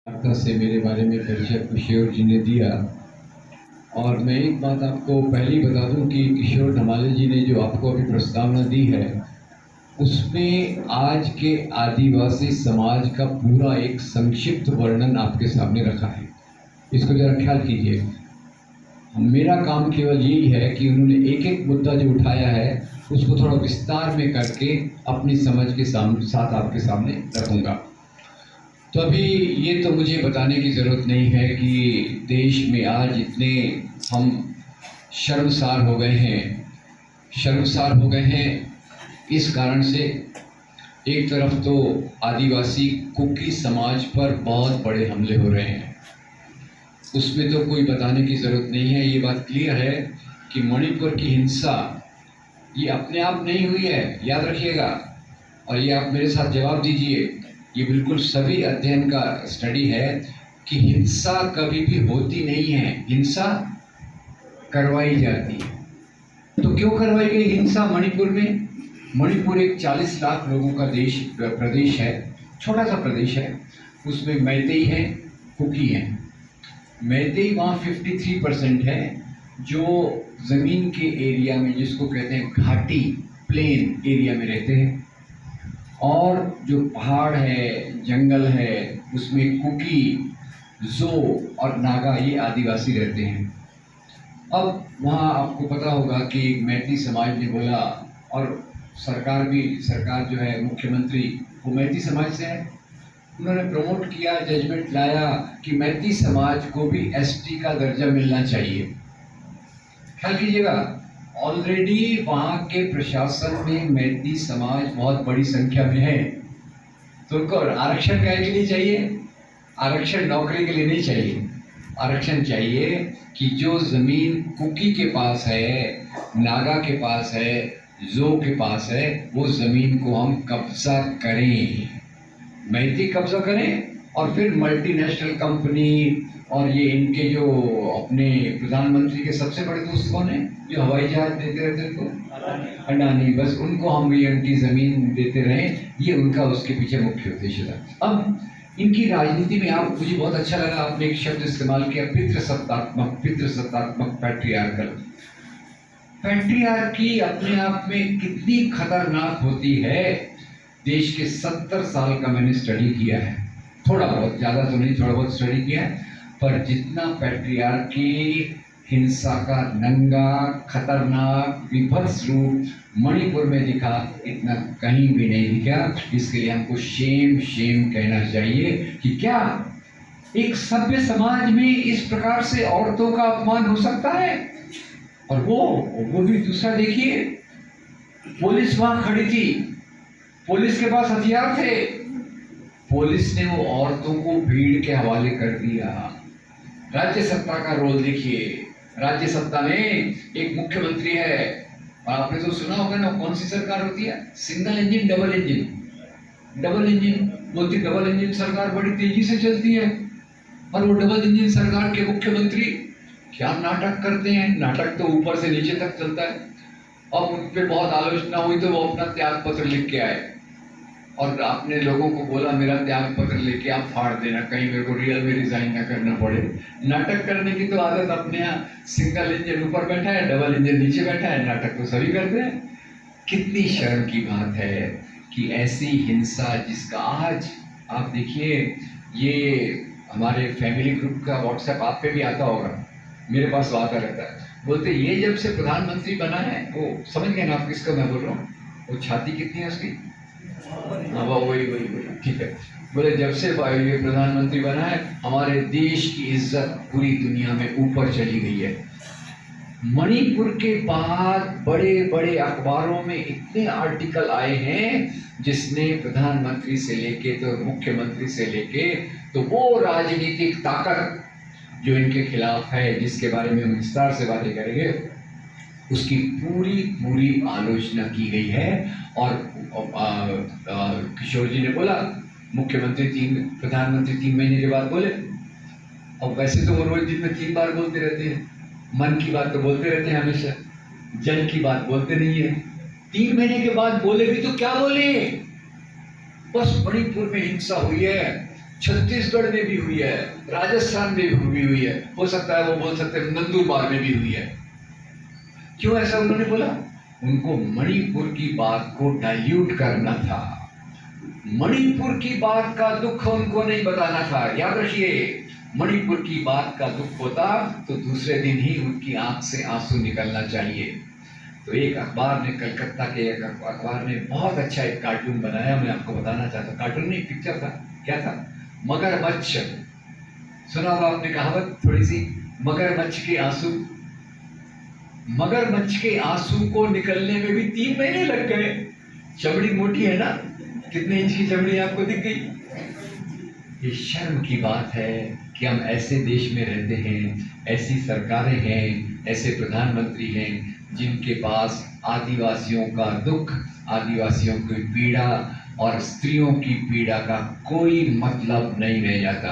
वार्ता से मेरे बारे में परिचय किशोर जी ने दिया। और मैं एक बात आपको पहले ही बता दूं कि किशोर धमाले जी ने जो आपको अभी प्रस्तावना दी है, उसमें आज के आदिवासी समाज का पूरा एक संक्षिप्त वर्णन आपके सामने रखा है। इसको जरा ख्याल कीजिए। मेरा काम केवल यही है कि उन्होंने एक एक मुद्दा जो उठाया है उसको थोड़ा विस्तार में करके अपनी समझ के साथ आपके सामने रखूंगा। तो अभी ये तो मुझे बताने की ज़रूरत नहीं है कि देश में आज इतने हम शर्मसार हो गए हैं इस कारण से। एक तरफ तो आदिवासी कुकी समाज पर बहुत बड़े हमले हो रहे हैं, उसमें तो कोई बताने की ज़रूरत नहीं है। ये बात क्लियर है कि मणिपुर की हिंसा ये अपने आप नहीं हुई है, याद रखिएगा। और ये आप मेरे साथ जवाब दीजिए, ये बिल्कुल सभी अध्ययन का स्टडी है कि हिंसा कभी भी होती नहीं है, हिंसा करवाई जाती है। तो क्यों करवाई गई हिंसा मणिपुर में? मणिपुर एक 40 लाख लोगों का प्रदेश है, छोटा सा प्रदेश है। उसमें मैतेई हैं, कुकी हैं। मैतेई वहाँ 53% है, जो ज़मीन के एरिया में, जिसको कहते हैं घाटी प्लेन एरिया में रहते हैं। और जो पहाड़ है, जंगल है, उसमें कुकी, जो और नागा ये आदिवासी रहते हैं। अब वहाँ आपको पता होगा कि मैती समाज ने बोला, और सरकार जो है, मुख्यमंत्री वो मैती समाज से है, उन्होंने प्रमोट किया, जजमेंट लाया कि मैती समाज को भी एसटी का दर्जा मिलना चाहिए। ख्याल कीजिएगा, ऑलरेडी वहाँ के प्रशासन में मैती समाज बहुत बड़ी संख्या में है, तो उनको आरक्षण काहे के लिए चाहिए? आरक्षण नौकरी के लिए नहीं चाहिए, आरक्षण चाहिए कि जो जमीन कुकी के पास है, नागा के पास है, जो के पास है, वो जमीन को हम कब्जा करें, मैती कब्जा करें। और फिर मल्टीनेशनल कंपनी और ये इनके जो अपने प्रधानमंत्री के सबसे बड़े दोस्त कौन है, जो हवाई जहाज देते रहते हैं उनको, अडानी, बस उनको हम ये उनकी जमीन देते रहें, ये उनका उसके पीछे मुख्य उद्देश्य था। अब इनकी राजनीति में आप, मुझे बहुत अच्छा लगा आपने एक शब्द इस्तेमाल किया, पितृसत्तात्मक पैट्रियार्कल। पैट्रियार्की अपने आप में कितनी खतरनाक होती है, देश के 70 साल का मैंने स्टडी किया है, थोड़ा बहुत, ज़्यादा तो नहीं, थोड़ा बहुत स्टडी किया है। पर जितना पैट्रियार्की हिंसा का नंगा खतरनाक विभत्स रूप मणिपुर में दिखा, इतना कहीं भी नहीं दिखा। इसके लिए हमको शेम कहना चाहिए कि क्या एक सभ्य समाज में इस प्रकार से औरतों का अपमान हो सकता है? और वो भी दूसरा देखिए, पुलिस वहां खड़ी थी, पुलिस के पास हथियार थे, पुलिस ने वो औरतों को भीड़ के हवाले कर दिया। राज्य सत्ता का रोल देखिए, राज्य सत्ता में एक मुख्यमंत्री है, और आपने तो सुना होगा ना, कौन सी सरकार होती है? सिंगल इंजन डबल इंजन बोलती, डबल इंजन सरकार बड़ी तेजी से चलती है। और वो डबल इंजन सरकार के मुख्यमंत्री क्या नाटक करते हैं, नाटक तो ऊपर से नीचे तक चलता है। अब उन पर बहुत आलोचना हुई तो वो अपना त्याग पत्र लिख के आए, और आपने लोगों को बोला मेरा त्याग पत्र लेके आप फाड़ देना, कहीं मेरे को रियल में रिजाइन ना करना पड़े। नाटक करने की तो आदत अपने यहाँ, सिंगल इंजन ऊपर बैठा है, डबल इंजन नीचे बैठा है, नाटक तो सभी करते हैं। कितनी शर्म की बात है कि ऐसी हिंसा, जिसका आज आप देखिए, ये हमारे फैमिली ग्रुप का व्हाट्सएप आप पे भी आता होगा, मेरे पास आता रहता है, बोलते ये जब से प्रधानमंत्री बना है, वो समझ गए ना आप किसका मैं बोल रहा हूँ, वो छाती कितनी है उसकी, हाँ वही ठीक है, बोले जब से ये प्रधानमंत्री बना है, हमारे देश की इज्जत पूरी दुनिया में ऊपर चली गई है। मणिपुर के बाद बड़े बड़े अखबारों में इतने आर्टिकल आए हैं, जिसने प्रधानमंत्री से लेके तो मुख्यमंत्री से लेके तो वो राजनीतिक ताकत जो इनके खिलाफ है, जिसके बारे में हम विस्तार से बातें करेंगे, उसकी पूरी आलोचना की गई है। और किशोर जी ने बोला प्रधानमंत्री 3 महीने के बाद बोले, और वैसे तो वो रोज दिन में 3 बार बोलते रहते हैं, मन की बात तो बोलते रहते हैं हमेशा, जन की बात बोलते नहीं है। 3 महीने के बाद बोले भी तो क्या बोले, बस मणिपुर में हिंसा हुई है, छत्तीसगढ़ में भी हुई है, राजस्थान में भी हुई है, हो सकता है वो बोल सकते हैं नंदुरबार में भी हुई है। क्यों ऐसा उन्होंने बोला? उनको मणिपुर की बात को डाइल्यूट करना था, मणिपुर की बात का दुख उनको नहीं बताना था। याद रखिए, मणिपुर की बात का दुख होता तो दूसरे दिन ही उनकी आंख से आंसू निकलना चाहिए। तो एक अखबार ने, कलकत्ता के एक अखबार ने बहुत अच्छा एक कार्टून बनाया, मैं आपको बताना चाहता हूँ। कार्टून नहीं, पिक्चर था। क्या था? मगरमच्छ। सुना होगा आपने कहावत थोड़ी सी, मगरमच्छ के आंसू। मगरमच्छ के आंसू को निकलने में भी 3 महीने लग गए। चमड़ी मोटी है ना, कितने इंच की चमड़ी आपको दिख गई? ये शर्म की बात है कि हम ऐसे देश में रहते हैं, ऐसी सरकारें हैं, ऐसे प्रधानमंत्री हैं जिनके पास आदिवासियों का दुख, आदिवासियों की पीड़ा और स्त्रियों की पीड़ा का कोई मतलब नहीं रह जाता।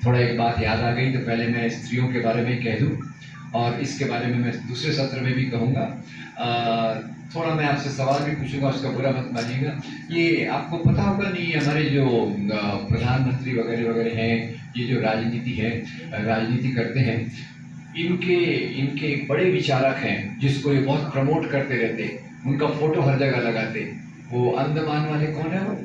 थोड़ा एक बात याद आ गई तो पहले मैं स्त्रियों के बारे में कह दूं, और इसके बारे में मैं दूसरे सत्र में भी कहूँगा। थोड़ा मैं आपसे सवाल भी पूछूंगा, उसका बुरा मत मानिएगा। ये आपको पता होगा नहीं, हमारे जो प्रधानमंत्री वगैरह वगैरह हैं, ये जो राजनीति है, राजनीति करते हैं, इनके बड़े विचारक हैं जिसको ये बहुत प्रमोट करते रहते, उनका फोटो हर जगह लगाते। वो अंडमान वाले कौन है? वो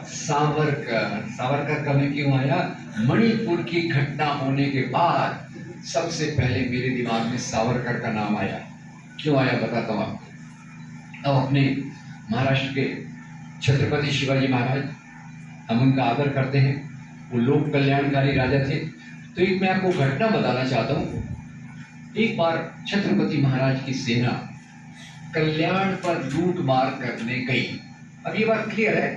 सावरकर। सावरकर कभी क्यों आया? मणिपुर की घटना होने के बाद सबसे पहले मेरे दिमाग में सावरकर का नाम आया। क्यों आया बताता हूँ आपको। अब अपने महाराष्ट्र के छत्रपति शिवाजी महाराज, हम उनका आदर करते हैं, वो लोक कल्याणकारी राजा थे। तो एक मैं आपको घटना बताना चाहता हूँ। एक बार छत्रपति महाराज की सेना कल्याण पर लूट मार करने गई। अब ये बात क्लियर है,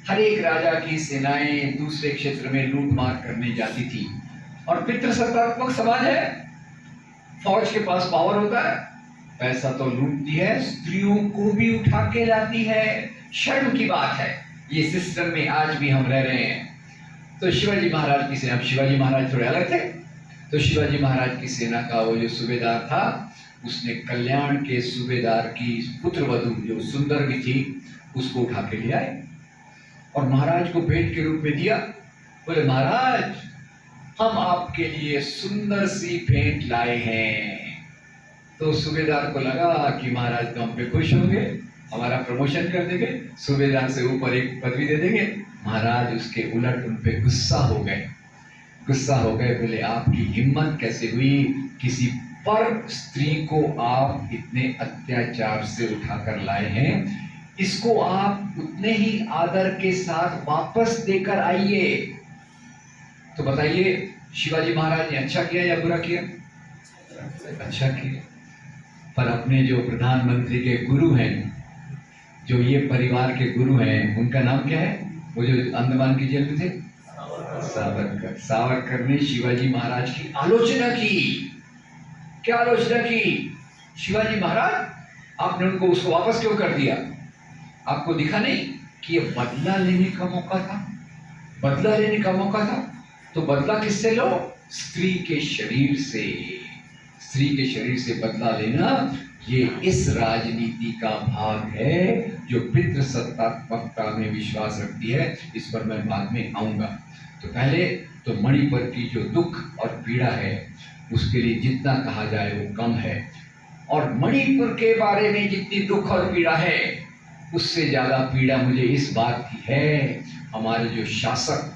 हर एक राजा की सेनाएं दूसरे क्षेत्र में लूट मार करने जाती थी, और पितृसत्तात्मक समाज है, फौज के पास पावर होता है, पैसा तो लूटती है, स्त्रियों को भी उठा के लाती है। शर्म की बात है, ये सिस्टम में आज भी हम रह रहे हैं। तो शिवाजी महाराज की सेना, शिवाजी महाराज थोड़े अलग थे, तो शिवाजी महाराज की सेना का वो जो सूबेदार था, उसने कल्याण के सूबेदार की पुत्रवधू जो सुंदर भी थी, उसको उठा के ले आए और महाराज को भेंट के रूप में दिया। बोले, महाराज हम आपके लिए सुंदर सी भेंट लाए हैं। तो सूबेदार को लगा कि महाराज तो हम पे खुश होंगे, हमारा प्रमोशन कर देंगे, सूबेदार से ऊपर एक पदवी दे देंगे। महाराज उसके उलट उन पे गुस्सा हो गए। बोले, आपकी हिम्मत कैसे हुई, किसी पर स्त्री को आप इतने अत्याचार से उठाकर लाए हैं, इसको आप उतने ही आदर के साथ वापस देकर आइए। तो बताइए, शिवाजी महाराज ने अच्छा किया या बुरा किया? अच्छा किया। पर अपने जो प्रधानमंत्री के गुरु हैं, जो ये परिवार के गुरु हैं, उनका नाम क्या है? वो जो अंडमान की जेल में थे, सावरकर। सावरकर ने शिवाजी महाराज की आलोचना की। क्या आलोचना की? शिवाजी महाराज, आपने उनको उसको वापस क्यों कर दिया? आपको दिखा नहीं कि ये बदला लेने का मौका था? बदला लेने का मौका था। तो बदला किससे लो? स्त्री के शरीर से। स्त्री के शरीर से बदला लेना, ये इस राजनीति का भाग है जो पितृसत्तात्मकता में विश्वास रखती है। इस पर मैं बाद में आऊंगा। तो पहले तो मणिपुर की जो दुख और पीड़ा है, उसके लिए जितना कहा जाए वो कम है। और मणिपुर के बारे में जितनी दुख और पीड़ा है, उससे ज़्यादा पीड़ा मुझे इस बात की है, हमारे जो शासक,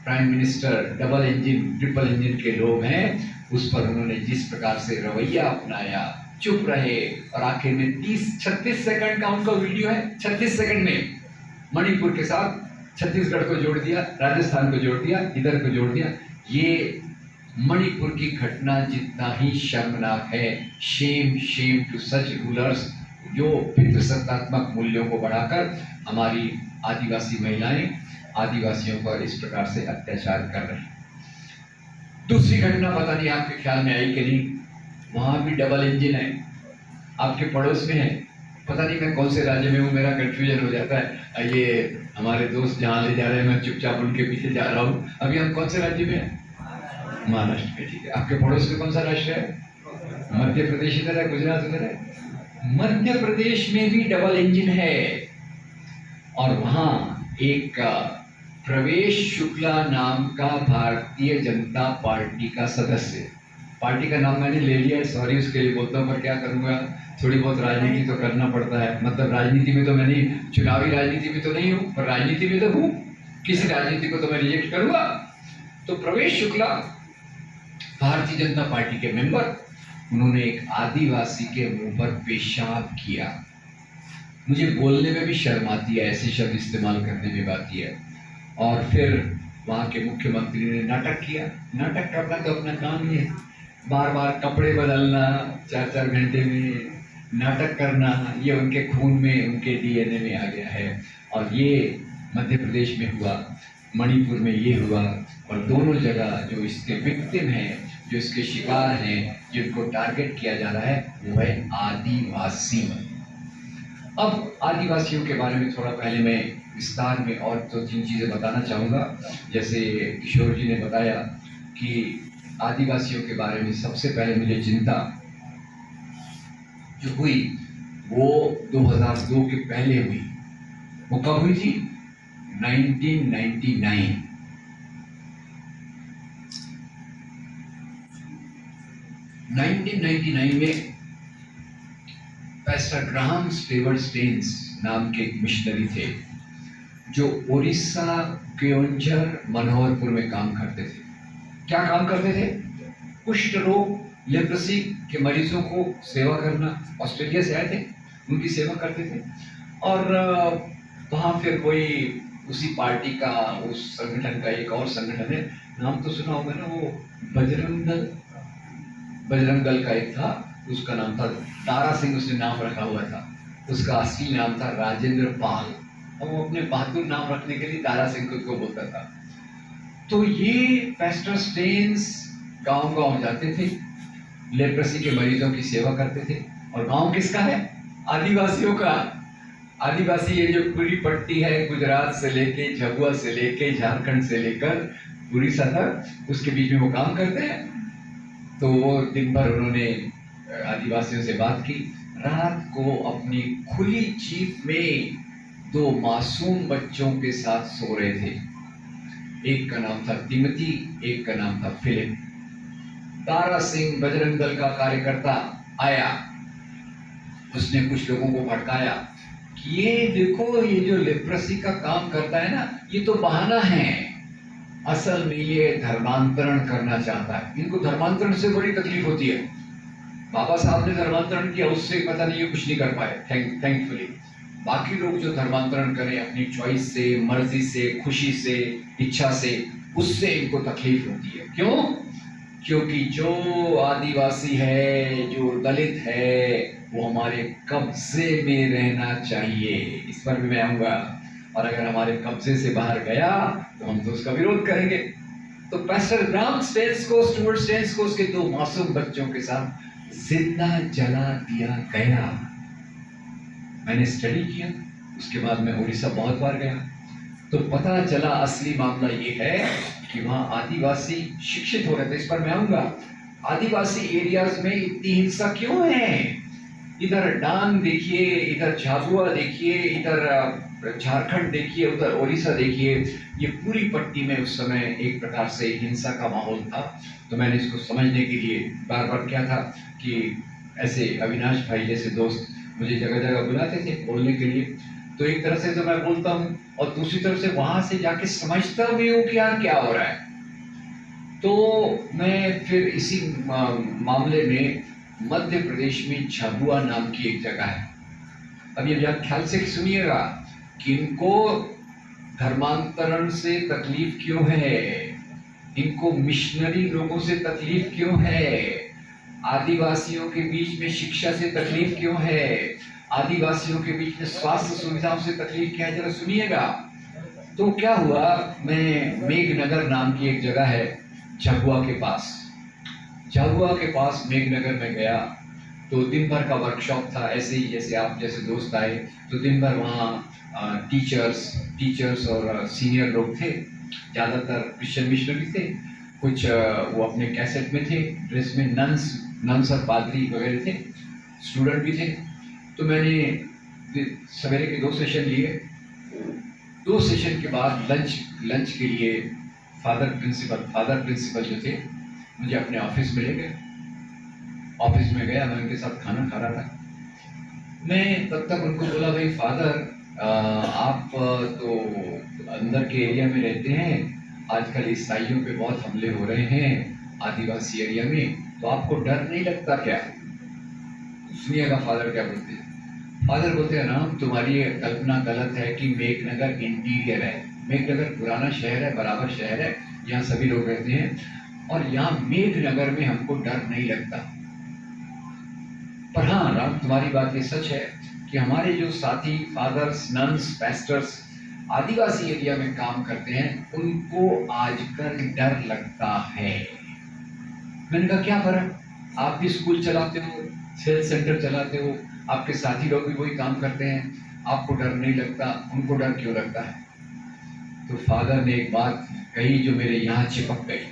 prime minister, double engine triple engine के लोग हैं, उस पर उन्होंने जिस प्रकार से रवैया अपनाया, चुप रहे, और आखिर में 30-36 सेकंड का उनका वीडियो है, 36 सेकंड में मणिपुर के साथ छत्तीसगढ़ को जोड़ दिया, राजस्थान को जोड़ दिया, इधर को जोड़ दिया। ये मणिपुर की घटना जितना ही शर्मनाक है। Shame shame to such rulers जो पितृसत्तात्मक मूल्यों को बढ़ाकर हमारी आदिवासी महिलाएं, आदिवासियों पर इस प्रकार से अत्याचार कर रहे हैं। दूसरी घटना पता नहीं आपके ख्याल में आई कि नहीं, वहाँ भी डबल इंजन है, आपके पड़ोस में है। पता नहीं मैं कौन से राज्य में हूँ, मेरा कंफ्यूजन हो जाता है। ये हमारे दोस्त जहाँ ले जा रहे हैं, मैं चुपचाप उनके पीछे जा रहा हूँ। अभी हम कौन से राज्य में हैं? महाराष्ट्र में। ठीक है, आपके पड़ोस में कौन सा राष्ट्र है? मध्य प्रदेश इधर है, गुजरात इधर है। मध्य प्रदेश में भी डबल इंजन है, और वहाँ एक प्रवेश शुक्ला नाम का भारतीय जनता पार्टी का सदस्य। पार्टी का नाम मैंने ले लिया है, सॉरी उसके लिए बोलता हूँ, पर क्या करूँगा, थोड़ी बहुत राजनीति तो करना पड़ता है। मतलब राजनीति में तो मैं नहीं, चुनावी राजनीति में तो नहीं हूँ, पर राजनीति में तो हूँ। किसी राजनीति को तो मैं रिजेक्ट करूँगा। तो प्रवेश शुक्ला भारतीय जनता पार्टी के मेंबर, उन्होंने एक आदिवासी के मुंह पर पेशाब किया। मुझे बोलने में भी शर्म आती है, ऐसे शब्द इस्तेमाल करने में आती है। और फिर वहाँ के मुख्यमंत्री ने नाटक किया। नाटक करना तो अपना काम ही है, बार बार कपड़े बदलना, 4-4 घंटे में नाटक करना, ये उनके खून में, उनके डीएनए में आ गया है। और ये मध्य प्रदेश में हुआ, मणिपुर में ये हुआ, और दोनों जगह जो इसके विक्टिम हैं, जो इसके शिकार हैं, जिनको टारगेट किया जा रहा है, वो है आदिवासी। अब आदिवासियों के बारे में थोड़ा पहले मैं विस्तार में और 2-3 चीज़ें बताना चाहूँगा। जैसे किशोर जी ने बताया कि आदिवासियों के बारे में सबसे पहले मुझे चिंता जो हुई वो 2002 के पहले हुई। वो कब हुई थी? 1999। 1999 में पैस्टर ग्राहम स्टेवर्ट स्टेन्स नाम के एक मिशनरी थे, जो उड़ीसा केओंझर मनोहरपुर में काम करते थे। क्या काम करते थे? कुष्ठ रोग, लेप्रेसी के मरीजों को सेवा करना। ऑस्ट्रेलिया से आए थे, उनकी सेवा करते थे। और वहाँ फिर कोई उसी पार्टी का, उस संगठन का एक और संगठन है, नाम तो सुना होगा ना, वो बजरंग दल का एक था, उसका नाम था दारा सिंह, उसने नाम रखा हुआ था। उसका असली नाम था राजेंद्र पाल, और वो अपने बहादुर नाम रखने के लिए दारा सिंह खुद को बोलता था। तो ये पैस्टर स्टेन्स गांव-गांव जाते थे, लेप्रेसी के मरीजों की सेवा करते थे। और गांव किसका है? आदिवासियों का। आदिवासी ये जो पूरी पट्टी है, गुजरात से लेके, झाबुआ से लेके, झारखंड से लेकर उड़ीसा तक, उसके बीच में वो काम करते हैं। तो वो दिन भर उन्होंने आदिवासियों से बात की। रात को अपनी खुली जीप में 2 मासूम बच्चों के साथ सो रहे थे। एक का नाम था तिमोथी, एक का नाम था फिलिप। दारा सिंह बजरंग दल का कार्यकर्ता आया, उसने कुछ लोगों को भड़काया कि ये देखो, ये जो लेप्रेसी का काम करता है ना, ये तो बहाना है, असल में ये धर्मांतरण करना चाहता है। इनको धर्मांतरण से बड़ी तकलीफ होती है। बाबा साहब ने धर्मांतरण किया, उससे पता नहीं ये कुछ नहीं कर पाए, थैंकफुली। बाकी लोग जो धर्मांतरण करें अपनी चॉइस से, मर्जी से, खुशी से, इच्छा से, उससे इनको तकलीफ होती है। क्यों? क्योंकि जो आदिवासी है, जो दलित है, वो हमारे कब्जे में रहना चाहिए। इस पर भी मैं आऊंगा। और अगर हमारे कब्जे से बाहर गया तो हम तो उसका विरोध करेंगे। तो पैस्टर ग्राहम स्टेन्स को, स्टुअर्ट स्टेन्स को, उसके 2 मासूम बच्चों के साथ जिंदा जला दिया गया। मैंने स्टडी किया, उसके बाद मैं उड़ीसा बहुत बार गया, तो पता चला असली मामला ये है कि वहाँ आदिवासी शिक्षित हो रहे थे। इस पर मैं आऊंगा। आदिवासी एरियाज में इतनी हिंसा क्यों है? इधर डांग देखिए, इधर झाबुआ देखिए, इधर झारखंड देखिए, उधर उड़ीसा देखिए, ये पूरी पट्टी में उस समय एक प्रकार से हिंसा का माहौल था। तो मैंने इसको समझने के लिए बार बार क्या था कि ऐसे अविनाश भाई जैसे दोस्त मुझे जगह जगह बुलाते थे बोलने के लिए। तो एक तरह से तो मैं बोलता हूँ, और दूसरी तरफ से वहां से जाके समझता भी हूँ कि यार क्या हो रहा है। तो मैं फिर इसी मामले में मध्य प्रदेश में झाबुआ नाम की एक जगह है। अब ये ख्याल से सुनिएगा कि इनको धर्मांतरण से तकलीफ क्यों है, इनको मिशनरी लोगों से तकलीफ क्यों है, आदिवासियों के बीच में शिक्षा से तकलीफ क्यों है, आदिवासियों के बीच में स्वास्थ्य सुविधाओं से तकलीफ क्या है, जरा सुनिएगा। तो क्या हुआ, मैं मेघनगर नाम की एक जगह है झाबुआ के पास, झाबुआ के पास मेघनगर में गया। तो दिन भर का वर्कशॉप था, ऐसे ही जैसे आप जैसे दोस्त आए, तो दिन भर वहाँ टीचर्स और सीनियर लोग थे, ज़्यादातर क्रिश्चियन मिशनरी थे, कुछ वो अपने कैसेट में थे, ड्रेस में, नन्स और पादरी वगैरह थे, स्टूडेंट भी थे। तो मैंने सवेरे के 2 सेशन लिए। 2 सेशन के बाद लंच के लिए फादर प्रिंसिपल जो थे मुझे अपने ऑफिस में ले गए। ऑफिस में गया, मैं उनके साथ खाना खा रहा था। मैं तब तक उनको बोला, भाई फादर आप तो अंदर के एरिया में रहते हैं, आजकल ईसाइयों पे बहुत हमले हो रहे हैं आदिवासी एरिया में, तो आपको डर नहीं लगता क्या? सुनिएगा फादर क्या बोलते हैं। फादर बोलते हैं, राम तुम्हारी ये कल्पना गलत है कि मेघनगर इंटीरियर है। मेघनगर पुराना शहर है, बराबर शहर है, यहाँ सभी लोग रहते हैं और यहाँ मेघनगर में हमको डर नहीं लगता। पर हाँ राम, तुम्हारी बात ये सच है कि हमारे जो साथी फादर्स, नन्स, पैस्टर्स आदिवासी एरिया में काम करते हैं, उनको आजकल डर लगता है। मैंने कहा क्या फर्क, आप भी स्कूल चलाते हो, सेल्स सेंटर चलाते हो, आपके साथी लोग भी वही काम करते हैं, आपको डर नहीं लगता, उनको डर क्यों लगता है? तो फादर ने एक बात कही जो मेरे यहाँ चिपक गई।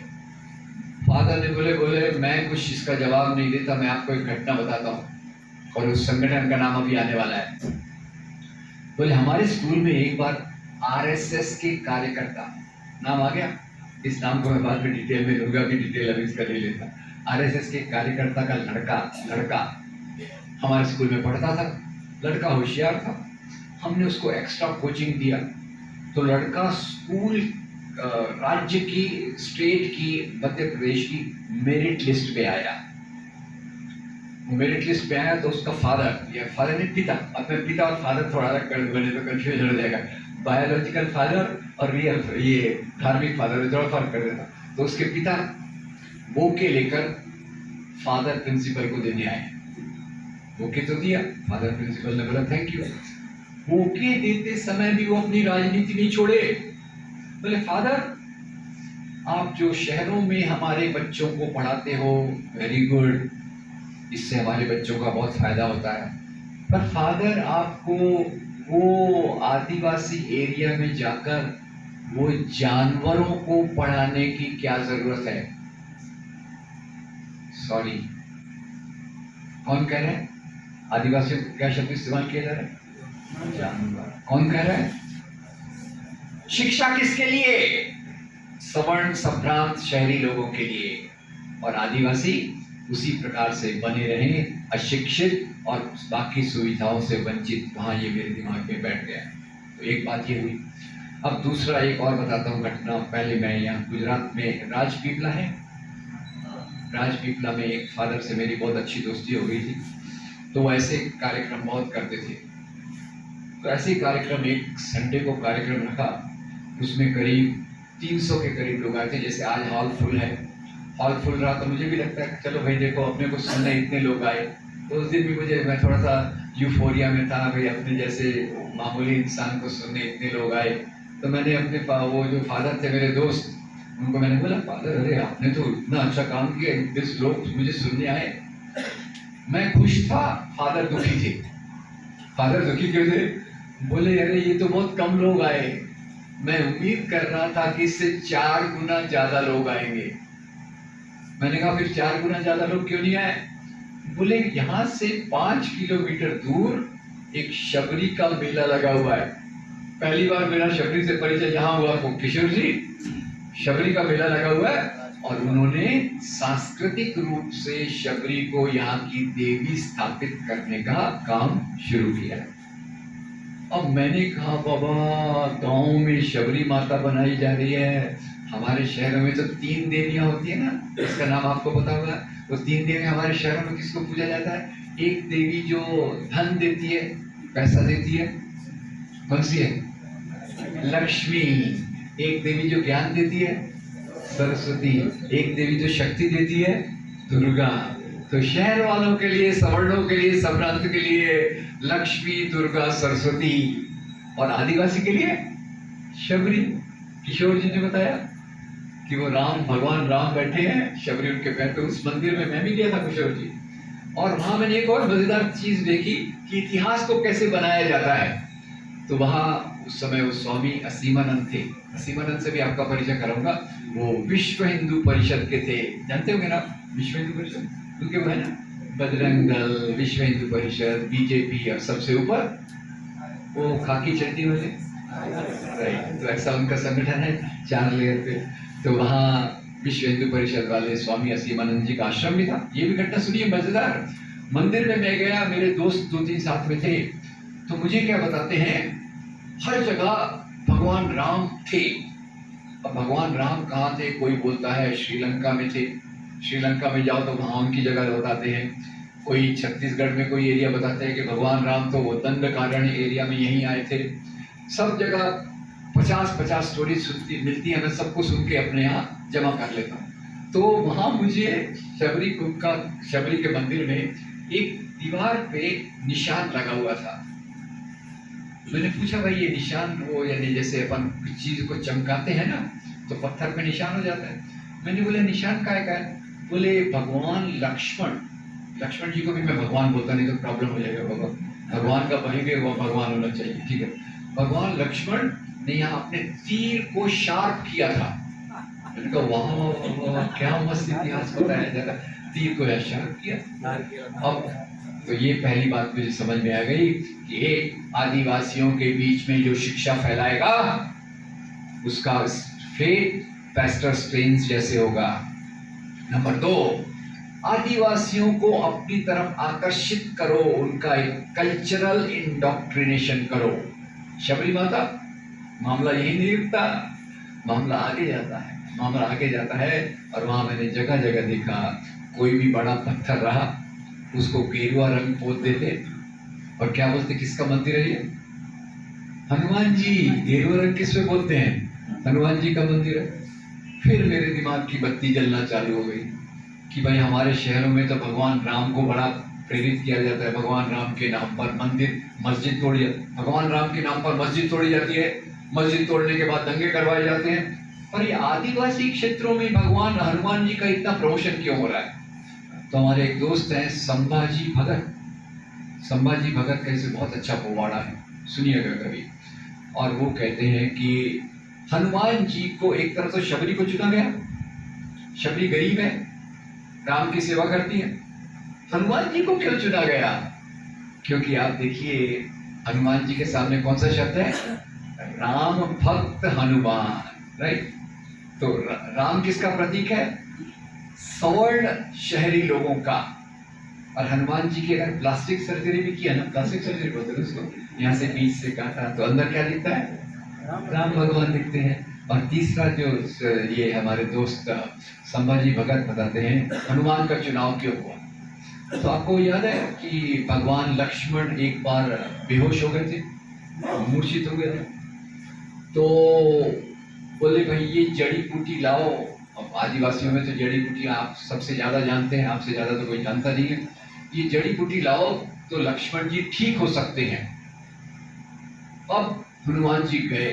फादर ने बोले मैं कुछ इसका जवाब नहीं देता, मैं आपको एक घटना बताता हूँ और उस संगठन का नाम अभी आने वाला है। बोले हमारे स्कूल में एक बार आरएसएस के कार्यकर्ता, नाम आ गया, इस नाम को मैं बाद में डिटेल में लूंगा, भी डिटेल अभी इसका नहीं लेता। आरएसएस के कार्यकर्ता का लड़का हमारे स्कूल में पढ़ता था। लड़का होशियार था, हमने उसको एक्स्ट्रा कोचिंग दिया, तो लड़का स्कूल राज्य की, स्टेट की, मध्य प्रदेश की मेरिट लिस्ट पे आया। मेरिट लिस्ट पे आया तो उसका फादर ने पिता, अब मैं पिता और फादर थोड़ा अलग कर दूंगा, तो कंफ्यूजन हो जाएगा। बायोलॉजिकल फादर और रियल ये धार्मिक फादर थोड़ा फर्क कर देता। तो उसके पिता बोके लेकर फादर प्रिंसिपल को देने आए। बोके तो दिया, फादर प्रिंसिपल ने बोला थैंक यू। बोके देते समय भी वो अपनी राजनीति नहीं छोड़े। बोले फादर आप जो शहरों में हमारे बच्चों को पढ़ाते हो, वेरी गुड, इससे हमारे बच्चों का बहुत फायदा होता है, पर फादर आपको वो आदिवासी एरिया में जाकर वो जानवरों को पढ़ाने की क्या जरूरत है? सॉरी, कौन कह रहा है? आदिवासियों को क्या शब्द इस्तेमाल किया जा रहा है? जानवर। कौन कह रहा है? शिक्षा किसके लिए? सवर्ण संभ्रांत शहरी लोगों के लिए, और आदिवासी उसी प्रकार से बने रहें अशिक्षित और बाकी सुविधाओं से वंचित। वहाँ ये मेरे दिमाग में बैठ गया। तो एक बात ये हुई। अब दूसरा एक और बताता हूँ घटना। पहले मैं यहाँ गुजरात में राजपीपला है, राजपीपला में एक फादर से मेरी बहुत अच्छी दोस्ती हो गई थी, तो वो ऐसे कार्यक्रम बहुत करते थे। तो ऐसे कार्यक्रम, एक संडे को कार्यक्रम रखा, उसमें करीब 300 के करीब लोग आए थे। जैसे आज हॉल फुल है, हॉल फुल रहा तो मुझे भी लगता है चलो भाई देखो अपने को सुनने इतने लोग आए। तो उस दिन भी मैं थोड़ा सा यूफोरिया में था, भाई अपने जैसे मामूली इंसान को सुनने इतने लोग आए। तो मैंने अपने वो जो फादर थे मेरे दोस्त, उनको मैंने बोला फादर अरे आपने तो इतना अच्छा काम किया, इतने लोग मुझे सुनने आए। मैं खुश था, फादर दुखी थे। फादर दुखी क्यों थे? बोले अरे ये तो बहुत कम लोग आए, मैं उम्मीद कर रहा था कि इससे 4 गुना ज्यादा लोग आएंगे। मैंने कहा फिर 4 गुना ज्यादा लोग क्यों नहीं आए? बोले यहाँ से 5 किलोमीटर दूर एक शबरी का मेला लगा हुआ है। पहली बार मेरा शबरी से परिचय यहाँ हुआ। किशोर जी, शबरी का मेला लगा हुआ है और उन्होंने सांस्कृतिक रूप से शबरी को यहाँ की देवी स्थापित करने का काम शुरू किया। अब मैंने कहा बाबा गांव में शबरी माता बनाई जा रही है, हमारे शहरों में तो 3 देवियां होती है ना, इसका नाम आपको पता होगा। वो 3 देवियां हमारे शहरों में किसको पूजा जाता है? एक देवी जो धन देती है, पैसा देती है, कौन सी है? लक्ष्मी। एक देवी जो ज्ञान देती है, सरस्वती। एक देवी जो शक्ति देती है, दुर्गा। तो शहर वालों के लिए, सवर्णों के लिए, संभ्रांत के लिए लक्ष्मी, दुर्गा, सरस्वती, और आदिवासी के लिए शबरी। किशोर जी ने बताया कि वो भगवान राम बैठे हैं, शबरी उनके पैर पे। उस मंदिर में मैं भी गया था किशोर जी, और वहां मैंने एक और मजेदार चीज देखी कि इतिहास को कैसे बनाया जाता है। तो वहां उस समय वो स्वामी असीमानंद थे। असीमानंद से भी आपका परिचय कराऊंगा। वो विश्व हिंदू परिषद के थे, जानते होंगे ना विश्व हिंदू परिषद? उनके वो है ना बजरंग दल, विश्व हिंदू परिषद, बीजेपी, और सबसे ऊपर वो खाकी चड्डी वाले राइट, तो ऐसा उनका संगठन है 4 लेयर पे। तो वहाँ विश्व हिंदू परिषद वाले स्वामी असीमानंद जी का आश्रम भी था। ये भी घटना सुनिए मजेदार। मंदिर में मैं गया, मेरे दोस्त 2-3 साथ में थे, तो मुझे क्या बताते हैं, हर जगह भगवान राम थे। अब भगवान राम कहाँ थे, कोई बोलता है श्रीलंका में थे, श्रीलंका में जाओ तो वहाँ उनकी जगह बताते हैं। कोई छत्तीसगढ़ में कोई एरिया बताते हैं कि भगवान राम तो वो दंडकारण्य एरिया में यहीं आए थे। सब जगह 50-50 स्टोरी सुनती मिलती है, मैं सबको सुन के अपने यहाँ जमा कर लेता हूँ। तो वहाँ मुझे शबरी के मंदिर में एक दीवार पे निशान लगा हुआ था। मैंने पूछा, भाई ये निशान वो यानी जैसे अपन किसी चीज को चमकाते हैं ना तो पत्थर पे निशान हो जाता है। मैंने बोला निशान काय का है? बोले भगवान लक्ष्मण जी को भी मैं भगवान बोलता, नहीं तो प्रॉब्लम हो जाएगा। भगवान का बहिगे वो भगवान होना चाहिए, ठीक है। भगवान लक्ष्मण ने यहाँ अपने तीर को शार्प किया था। मैंने कहा वाह, क्या मस्त इतिहास बताया जा रहा है, तीर को यहाँ शार्प किया। अब तो ये पहली बात मुझे समझ में आ गई कि एक आदिवासियों के बीच में जो शिक्षा फैलाएगा उसका फेट पेस्टर स्ट्रेन्स जैसे होगा। नंबर 2, आदिवासियों को अपनी तरफ आकर्षित करो, उनका एक कल्चरल इंडोक्ट्रिनेशन करो। शबरी माता मामला यही नहीं रुकता, मामला आगे जाता है। और वहां मैंने जगह जगह देखा, कोई भी बड़ा पत्थर रहा उसको गेरुआ रंग पोत देते और क्या बोलते, किसका मंदिर है ये? हनुमान जी। गेरुआ रंग किस पे बोलते हैं? हनुमान जी का मंदिर है। फिर मेरे दिमाग की बत्ती जलना चालू हो गई कि भाई हमारे शहरों में तो भगवान राम को बड़ा प्रेरित किया जाता है, भगवान राम के नाम पर मस्जिद तोड़ी जाती है, भगवान राम के नाम पर मस्जिद तोड़ी जाती है, मस्जिद तोड़ने के बाद दंगे करवाए जाते हैं। और ये आदिवासी क्षेत्रों में भगवान हनुमान जी का इतना प्रमोशन क्यों हो रहा है? तो हमारे एक दोस्त हैं संभाजी भगत कैसे बहुत अच्छा पोवाड़ा है, सुनिएगा कभी। और वो कहते हैं कि हनुमान जी को एक तरह से शबरी को चुना गया। शबरी गरीब है, राम की सेवा करती है। हनुमान जी को क्यों चुना गया? क्योंकि आप देखिए हनुमान जी के सामने कौन सा शब्द है? राम भक्त हनुमान, राइट। तो राम किसका प्रतीक है? सवर्ण शहरी लोगों का। और हनुमान जी की अगर प्लास्टिक सर्जरी भी किया ना, प्लास्टिक सर्जरी बोलते हैं उसको, यहाँ से बीच से काटा तो अंदर क्या दिखता है? राम भगवान दिखते हैं। और तीसरा जो ये हमारे दोस्त संभाजी भगत बताते हैं हनुमान का चुनाव क्यों हुआ। तो आपको याद है कि भगवान लक्ष्मण एक बार बेहोश हो गए थे, मूर्छित हो गए थे। तो बोले भाई ये जड़ी बूटी लाओ। अब आदिवासियों में तो जड़ी बूटी आप सबसे ज्यादा जानते हैं, आपसे ज्यादा तो कोई जानता नहीं है। ये जड़ी बूटी लाओ तो लक्ष्मण जी ठीक हो सकते हैं। अब हनुमान जी गए,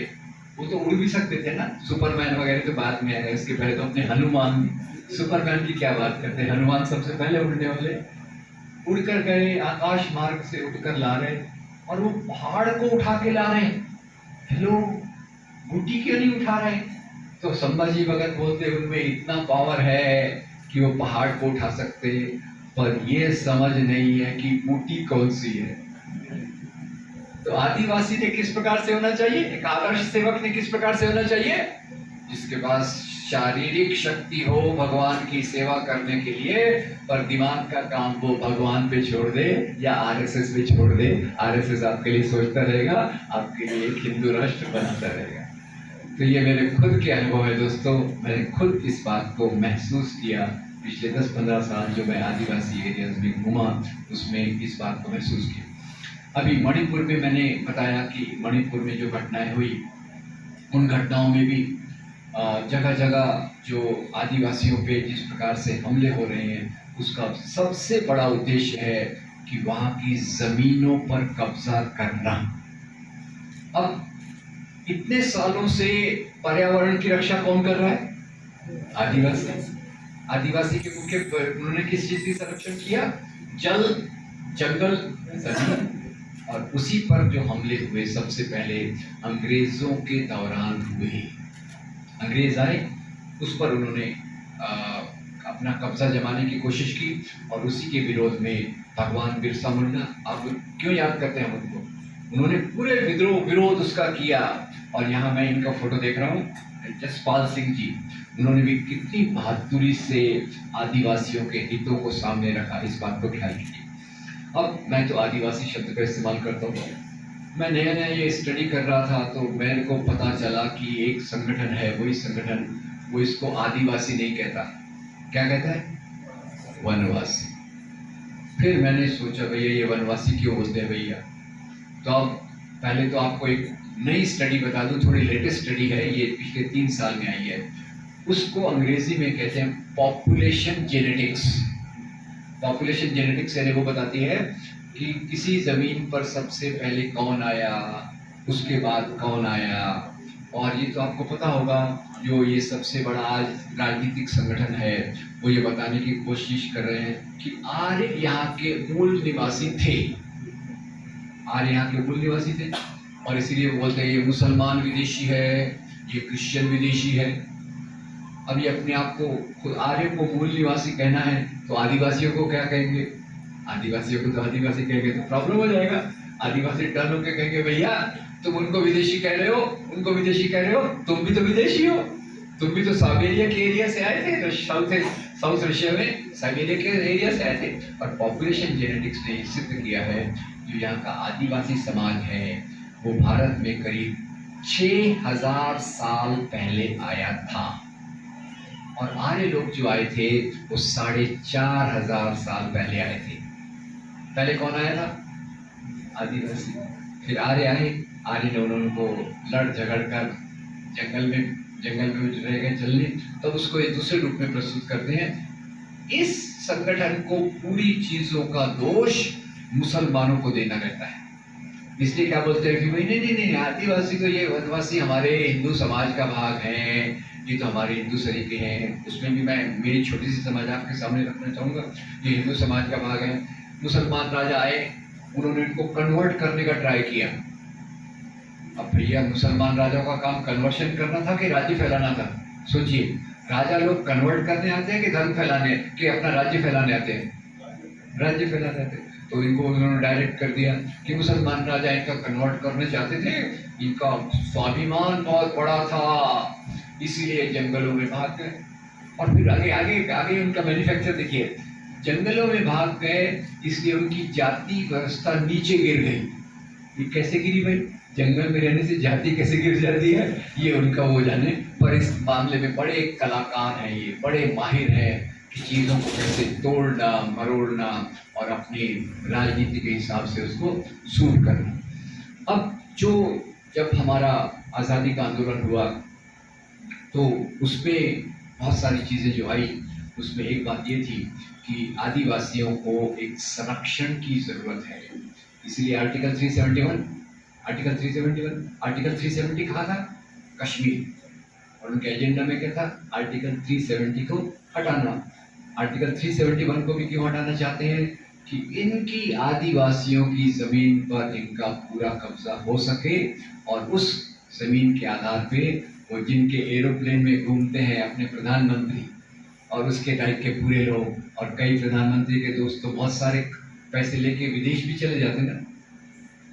वो तो उड़ भी सकते थे ना, सुपरमैन वगैरह तो बाद में आए, उसके पहले तो अपने हनुमान, सुपरमैन की क्या बात करते हैं, हनुमान सबसे पहले उड़ने वाले। उड़कर गए, आकाश मार्ग से उड़कर ला रहे और वो पहाड़ को उठा के ला रहे हैं। हेलो, बूटी क्यों नहीं उठा रहे? तो संभाजी भगत बोलते उनमें इतना पावर है कि वो पहाड़ को उठा सकते, पर ये समझ नहीं है कि बूटी कौन सी है। तो आदिवासी ने किस प्रकार से होना चाहिए? एक आदर्श सेवक ने किस प्रकार से होना चाहिए? जिसके पास शारीरिक शक्ति हो भगवान की सेवा करने के लिए, पर दिमाग का काम वो भगवान पे छोड़ दे या आरएसएस पे छोड़ दे। आरएसएस आपके लिए सोचता रहेगा, आपके लिए एक हिंदू राष्ट्र बनाता रहेगा। तो ये मेरे खुद के अनुभव है दोस्तों, मैंने खुद इस बात को महसूस किया पिछले 10-15 साल जो मैं आदिवासी एरियाज में घूमा, उसमें इस बात को महसूस किया। अभी मणिपुर में मैंने बताया कि मणिपुर में जो घटनाएं हुई, उन घटनाओं में भी जगह जगह जो आदिवासियों पे जिस प्रकार से हमले हो रहे हैं, उसका सबसे बड़ा उद्देश्य है कि वहाँ की ज़मीनों पर कब्जा करना। अब इतने सालों से पर्यावरण की रक्षा कौन कर रहा है? आदिवासी। आदिवासी के मुख्य उन्होंने किस चीज़ की संरक्षण किया? जल, जंगल, जमीन। और उसी पर जो हमले हुए सबसे पहले अंग्रेजों के दौरान हुए। अंग्रेज आए, उस पर उन्होंने अपना कब्जा जमाने की कोशिश की और उसी के विरोध में भगवान बिरसा मुंडा, आप क्यों याद करते हैं उनको? उन्होंने पूरे विरोध उसका किया। और यहाँ मैं इनका फोटो देख रहा हूँ, जसपाल सिंह जी, उन्होंने भी कितनी बहादुरी से आदिवासियों के हितों को सामने रखा, इस बात को ख्याल कीजिए। अब मैं तो आदिवासी शब्द का इस्तेमाल करता हूँ। मैं नया नया ये स्टडी कर रहा था तो मेरे को पता चला कि एक संगठन है, वही संगठन, वो इसको आदिवासी नहीं कहता, क्या कहता है? वनवासी। फिर मैंने सोचा भैया ये वनवासी क्यों बोलते हैं भैया। तो अब पहले तो आपको एक नई स्टडी बता दूं, थोड़ी लेटेस्ट स्टडी है, ये पिछले 3 साल में आई है। उसको अंग्रेजी में कहते हैं पॉपुलेशन जेनेटिक्स। पॉपुलेशन जेनेटिक्स यानी वो बताती है कि किसी जमीन पर सबसे पहले कौन आया, उसके बाद कौन आया। और ये तो आपको पता होगा, जो ये सबसे बड़ा आज राजनीतिक संगठन है वो ये बताने की कोशिश कर रहे हैं कि आर्य यहाँ के मूल निवासी थे, आर्य यहाँ के मूल निवासी थे, और इसीलिए वो बोलते हैं ये मुसलमान विदेशी है, ये क्रिश्चियन विदेशी है। अब ये अपने आप को खुद आर्य को मूल निवासी कहना है तो आदिवासियों को क्या कहेंगे? आदिवासियों को तो आदिवासी कहेंगे तो प्रॉब्लम हो जाएगा। आदिवासी टर्न होकर कहेंगे भैया तुम उनको विदेशी कह रहे हो, उनको विदेशी कह रहे हो, तुम भी तो विदेशी हो, तुम भी तो साइबेरिया के एरिया से आए थे, तो साउथ रशिया में साइबेरिया के एरिया से आए थे। और पॉपुलेशन जेनेटिक्स ने सिद्ध किया है जो यहाँ का आदिवासी समाज है वो भारत में करीब 6000 साल पहले आया था, और आर्य लोग जो आए थे वो 4500 साल पहले आए थे। पहले कौन आया था? आदिवासी। फिर आर्य आए, आर्य ने उनको लड़ झगड़ कर जंगल में रह गए चलने, तब उसको एक दूसरे रूप में प्रस्तुत करते हैं। इस संगठन को पूरी चीजों का दोष मुसलमानों को देना रहता है। इसलिए क्या बोलते हैं कि भाई नहीं, आदिवासी तो ये वनवासी हमारे हिंदू समाज का भाग है, ये तो हमारे हिंदू सरीके हैं। उसमें भी मैं मेरी छोटी सी समाज आपके सामने रखना चाहूँगा, ये हिंदू समाज का भाग है। मुसलमान राजा आए, उन्होंने इनको कन्वर्ट करने का ट्राई किया। अब भैया मुसलमान राजाओं का काम कन्वर्शन करना था कि राज्य फैलाना था? सोचिए, राजा लोग कन्वर्ट करने आते हैं कि धर्म फैलाने, कि अपना राज्य फैलाने आते हैं? राज्य फैलाने आते हैं। तो इनको उन्होंने डायरेक्ट कर दिया कि मुसलमान राजा इनका कन्वर्ट करना चाहते थे, इनका स्वाभिमान बहुत बड़ा था, इसीलिए जंगलों में भाग गए। और फिर आगे आगे आगे उनका मैन्युफैक्चर देखिए, जंगलों में भाग गए इसलिए उनकी जाति व्यवस्था नीचे गिर गई। ये कैसे गिरी भाई? जंगल में रहने से जाति कैसे गिर जाती है ये उनका वो जाने, पर इस मामले में बड़े कलाकार हैं, ये बड़े माहिर हैं कि चीज़ों को कैसे तोड़ना मरोड़ना और अपनी राजनीति के हिसाब से उसको सूट करना। अब जब हमारा आज़ादी का आंदोलन हुआ तो उसमें बहुत सारी चीज़ें जो आई, उसमें एक बात ये थी कि आदिवासियों को एक संरक्षण की ज़रूरत है। इसलिए आर्टिकल 370 कहा था? कश्मीर। और उनके एजेंडा में क्या था? आर्टिकल 370 को हटाना। आर्टिकल 371 को भी क्यों हटाना चाहते हैं? कि इनकी आदिवासियों की ज़मीन पर इनका पूरा कब्जा हो सके, और उस ज़मीन के आधार पे वो जिनके एरोप्लेन में घूमते हैं अपने प्रधानमंत्री और उसके टाइप के पूरे लोग, और कई प्रधानमंत्री के दोस्त तो बहुत सारे पैसे लेके विदेश भी चले जाते हैं ना,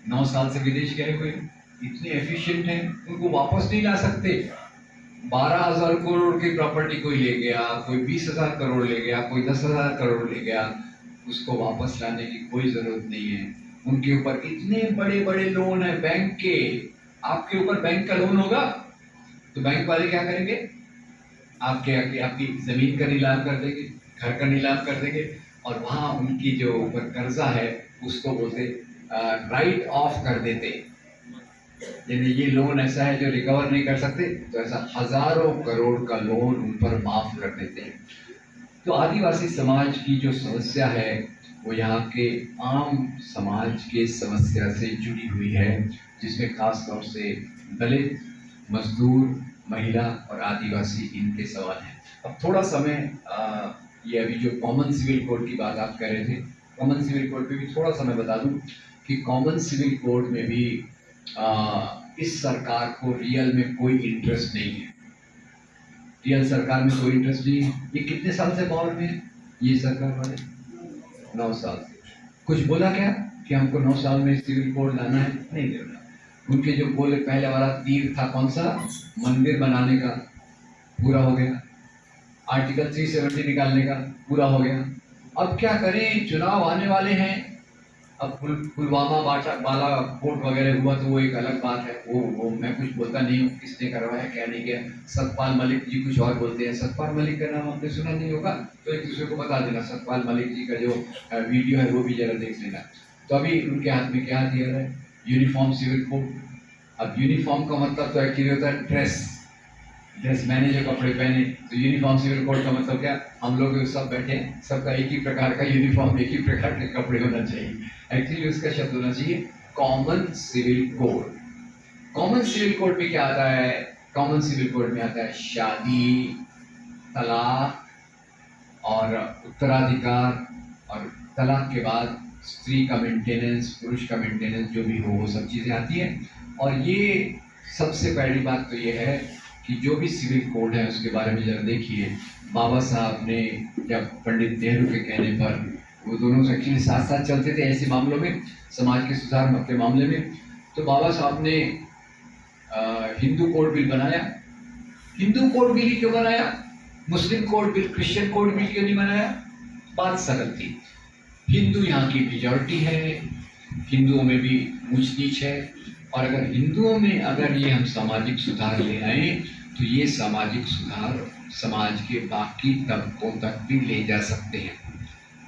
9 साल से विदेश गए हुए, इतने एफिशिएंट हैं, उनको वापस नहीं ला सकते। 12,000 करोड़ की प्रॉपर्टी कोई ले गया, कोई 20,000 करोड़ ले गया, कोई 10,000 करोड़ ले गया, उसको वापस लाने की कोई ज़रूरत नहीं है। उनके ऊपर इतने बड़े बड़े लोन है बैंक के। आपके ऊपर बैंक का लोन होगा तो बैंक वाले क्या करेंगे? आपकी ज़मीन का नीलाम कर देंगे, घर का नीलाम कर देंगे, और वहाँ उनकी जो ऊपर कर्जा है उसको बोलते राइट ऑफ कर देते। यदि ये लोन ऐसा है जो रिकवर नहीं कर सकते तो ऐसा हजारों करोड़ का लोन उन पर माफ कर देते हैं। तो आदिवासी समाज की जो समस्या है वो यहाँ के आम समाज के समस्या से जुड़ी हुई है, जिसमें खास तौर से दलित, मजदूर, महिला और आदिवासी इनके सवाल हैं। अब थोड़ा समय ये अभी जो कॉमन सिविल कोड की बात आप कह रहे थे, कॉमन सिविल कोड पे भी थोड़ा समय बता दूं कि कॉमन सिविल कोड में भी इस सरकार को रियल में कोई इंटरेस्ट नहीं है। रियल सरकार में कोई इंटरेस्ट नहीं है। ये कितने साल से पावर में है ये सरकार वाले? 9 साल से। कुछ बोला क्या? कि हमको 9 साल में सिविल कोड लाना है, नहीं देना। उनके जो गोल पहले वाला तीर था कौन सा, मंदिर बनाने का, पूरा हो गया। आर्टिकल 370 निकालने का, पूरा हो गया। अब क्या करें, चुनाव आने वाले हैं। अब पुलवामा बाला कोट वगैरह हुआ तो वो एक अलग बात है, वो मैं कुछ बोलता नहीं हूँ किसने करवाया क्या नहीं किया। सतपाल मलिक जी कुछ और बोलते हैं, सतपाल मलिक का नाम आपने सुना नहीं होगा तो एक दूसरे को बता देना। सतपाल मलिक जी का जो वीडियो है वो भी जरा देख लेना। तो अभी उनके हाथ में क्या दिया है, यूनिफॉर्म सिविल कोड। अब यूनिफॉर्म का मतलब तो एक्चुअली होता है ड्रेस मैंने जो कपड़े पहने, तो यूनिफॉर्म सिविल कोड का मतलब क्या, हम लोग सब बैठे सबका एक ही प्रकार का यूनिफॉर्म, एक ही प्रकार के कपड़े होना चाहिए। एक्चुअली उसका शब्द होना चाहिए common civil code. Common civil code में क्या आता है, कॉमन सिविल कोड में आता है शादी, तलाक और उत्तराधिकार, और तलाक के बाद स्त्री का मेंटेनेंस, पुरुष का मेंटेनेंस जो भी हो वो सब चीज़ें आती हैं। और ये सबसे पहली बात तो ये है कि जो भी सिविल कोड है उसके बारे में जरा देखिए। बाबा साहब ने जब पंडित नेहरू के कहने पर, वो दोनों एक्चुअली साथ साथ चलते थे ऐसे मामलों में, समाज के सुधार के मामले में, तो बाबा साहब ने हिंदू कोड बिल बनाया। हिंदू कोड बिल ही क्यों बनाया, Muslim code bill, Christian code bill क्यों नहीं बनाया? बात सरल थी, हिंदू यहाँ की मेजॉरिटी है, हिंदुओं में भी ऊंच नीच है, और अगर हिंदुओं में अगर ये हम सामाजिक सुधार ले आए तो ये सामाजिक सुधार समाज के बाकी तबकों तक भी ले जा सकते हैं।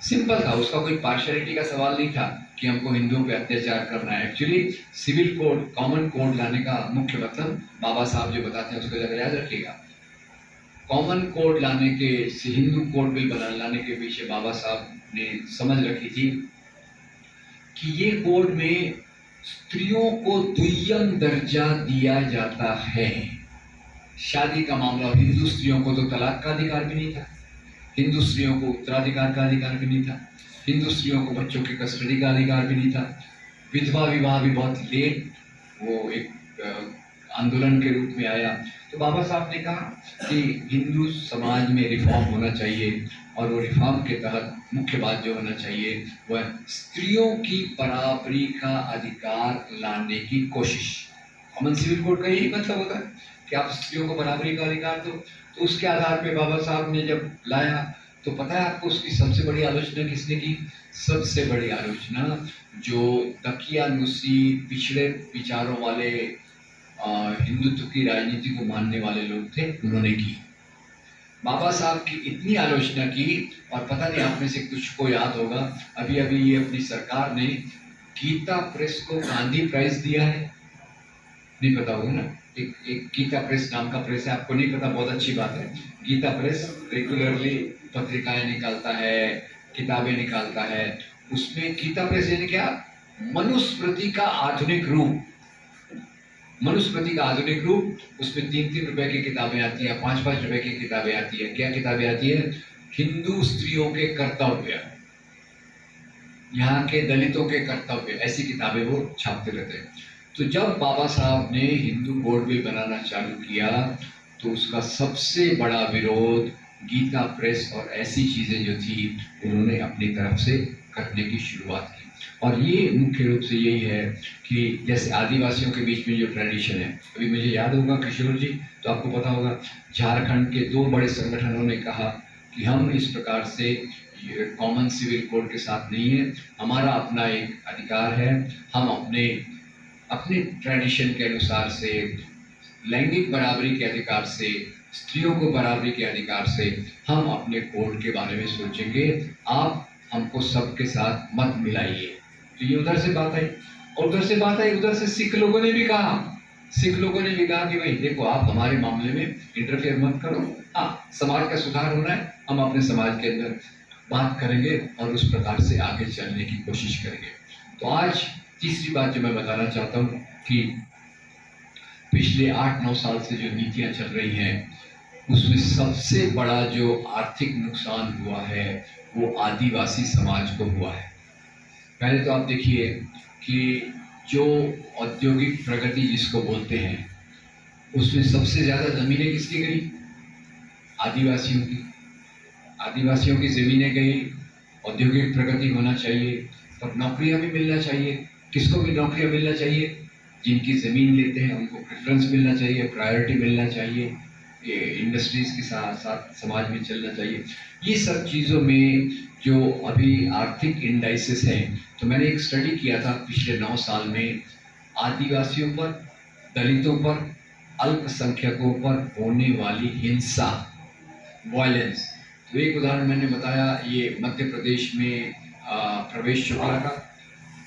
सिंपल था, उसका कोई पार्शलिटी का सवाल नहीं था कि हमको हिंदुओं पे अत्याचार करना है। Actually civil code, common code लाने का मुख्य मतलब बाबा साहब जो बताते हैं उसको जरा याद रखिएगा। कॉमन कोड लाने के, हिंदू कोड बिल लाने के पीछे बाबा साहब ने समझ रखी थी कि ये कोड में स्त्रियों को दुय्यम दर्जा दिया जाता है। शादी का मामला, हिंदू स्त्रियों को तो तलाक का अधिकार भी नहीं था, हिंदू स्त्रियों को उत्तराधिकार का अधिकार भी नहीं था, हिंदू स्त्रियों को बच्चों की कस्टडी का अधिकार भी नहीं था, विधवा विवाह भी बहुत लेट वो एक आंदोलन के रूप में आया। तो बाबा साहब ने कहा कि हिंदू समाज में रिफॉर्म होना चाहिए, और वो रिफॉर्म के तहत मुख्य बात जो होना चाहिए वह स्त्रियों की बराबरी का अधिकार लाने की कोशिश। कॉमन सिविल कोड का यही मतलब होता है कि आप स्त्रियों को बराबरी का अधिकार दो। तो उसके आधार पे बाबा साहब ने जब लाया तो पता है आपको उसकी सबसे बड़ी आलोचना किसने की? सबसे बड़ी आलोचना जो दकियानुसी पिछड़े विचारों वाले हिंदुत्व की राजनीति को मानने वाले लोग थे, उन्होंने की। बाबा साहब की इतनी आलोचना की, और पता नहीं आप में से कुछ को याद होगा, अभी अभी ये अपनी सरकार ने गीता प्रेस को गांधी प्राइज दिया है, नहीं पता होगा ना? एक गीता प्रेस नाम का प्रेस है, आपको नहीं पता, बहुत अच्छी बात है। गीता प्रेस रेगुलरली पत्रिकाएं निकालता है, किताबें निकालता है। उसमें गीता प्रेस यानी क्या, मनुस्मृति का आधुनिक रूप, मनुस्मृति का आधुनिक रूप। उसमें 3-3 रुपए की किताबें आती हैं, 5-5 रुपए की किताबें आती है। क्या किताबें आती है? हिंदू स्त्रियों के कर्तव्य, यहाँ के दलितों के कर्तव्य, ऐसी किताबें वो छापते रहते हैं। तो जब बाबा साहब ने हिंदू कोड बिल बनाना चालू किया तो उसका सबसे बड़ा विरोध गीता प्रेस और ऐसी चीज़ें जो थी उन्होंने अपनी तरफ से करने की शुरुआत की। और ये मुख्य रूप से यही है कि जैसे आदिवासियों के बीच में जो ट्रेडिशन है, अभी मुझे याद होगा किशोर जी, तो आपको पता होगा झारखंड के 2 बड़े संगठनों ने कहा कि हम इस प्रकार से कॉमन सिविल कोड के साथ नहीं है, हमारा अपना एक अधिकार है, हम अपने ट्रेडिशन के अनुसार से, लैंगिक बराबरी के अधिकार से, स्त्रियों को बराबरी के अधिकार से हम अपने कोड के बारे में सोचेंगे, आप हमको सबके साथ मत मिलाइए। तो ये उधर से बात आई, और उधर से बात आई, उधर से सिख लोगों ने भी कहा, सिख लोगों ने भी कहा कि भाई देखो आप हमारे मामले में इंटरफेयर मत करो, हाँ समाज का सुधार होना है, हम अपने समाज के अंदर बात करेंगे और उस प्रकार से आगे चलने की कोशिश करेंगे। तो आज तीसरी बात जो मैं बताना चाहता हूँ कि पिछले 8-9 साल से जो नीतियाँ चल रही हैं उसमें सबसे बड़ा जो आर्थिक नुकसान हुआ है वो आदिवासी समाज को हुआ है। पहले तो आप देखिए कि जो औद्योगिक प्रगति जिसको बोलते हैं उसमें सबसे ज़्यादा ज़मीनें किसकी गई? आदिवासियों की। आदिवासियों की ज़मीनें गई, औद्योगिक प्रगति होना चाहिए, पर नौकरियां भी मिलना चाहिए, किसको भी नौकरियां मिलना चाहिए, जिनकी ज़मीन लेते हैं उनको प्रेफरेंस मिलना चाहिए, प्रायोरिटी मिलना चाहिए, ये इंडस्ट्रीज़ के साथ साथ समाज में चलना चाहिए। ये सब चीज़ों में जो अभी आर्थिक इंडाइसिस हैं, तो मैंने एक स्टडी किया था पिछले 9 साल में आदिवासियों पर, दलितों पर, अल्पसंख्यकों पर होने वाली हिंसा, वायलेंस। तो एक उदाहरण मैंने बताया ये मध्य प्रदेश में प्रवेश शुक्ला का।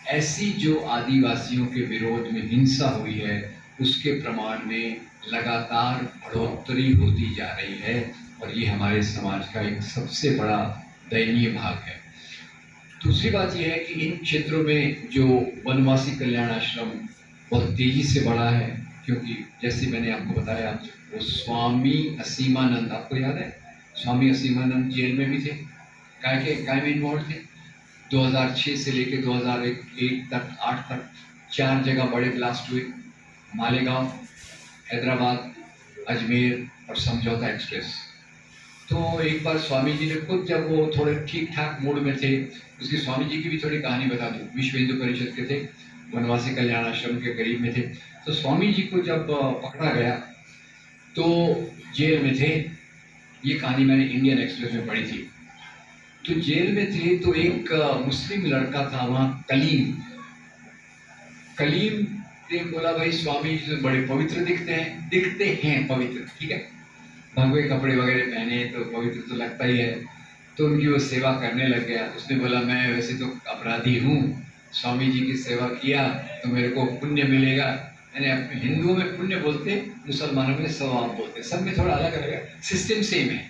ऐसी जो आदिवासियों के विरोध में हिंसा हुई है उसके प्रमाण में लगातार बढ़ोतरी होती जा रही है और ये हमारे समाज का एक सबसे बड़ा दयनीय भाग है। दूसरी बात यह है कि इन क्षेत्रों में जो वनवासी कल्याण आश्रम बहुत तेजी से बढ़ा है, क्योंकि जैसे मैंने आपको बताया वो स्वामी असीमानंद, आपको याद है स्वामी असीमानंद जेल में भी थे, काय में इन्वॉल्व थे। 2006 से लेकर 2001 तक 8 तक 4 जगह बड़े ब्लास्ट हुए, मालेगांव, हैदराबाद, अजमेर और समझौता एक्सप्रेस। तो एक बार स्वामी जी ने खुद, जब वो थोड़े ठीक ठाक मूड में थे, उसकी स्वामी जी की भी थोड़ी कहानी बता दूं। विश्व हिंदू परिषद के थे, वनवासी कल्याण आश्रम के करीब में थे। तो स्वामी जी को जब पकड़ा गया तो जेल में थे, ये कहानी मैंने इंडियन एक्सप्रेस में पढ़ी थी। तो जेल में थे तो एक मुस्लिम लड़का था वहाँ, कलीम। कलीम ने बोला भाई स्वामी जी तो बड़े पवित्र दिखते हैं पवित्र, ठीक है, भगवे कपड़े वगैरह पहने तो पवित्र तो लगता ही है। तो उनकी वो सेवा करने लग गया। उसने बोला मैं वैसे तो अपराधी हूँ, स्वामी जी की सेवा किया तो मेरे को पुण्य मिलेगा। यानी हिंदुओं में पुण्य बोलते, मुसलमानों में सवाब बोलते, सब में थोड़ा अलग अलग है, सिस्टम सेम है,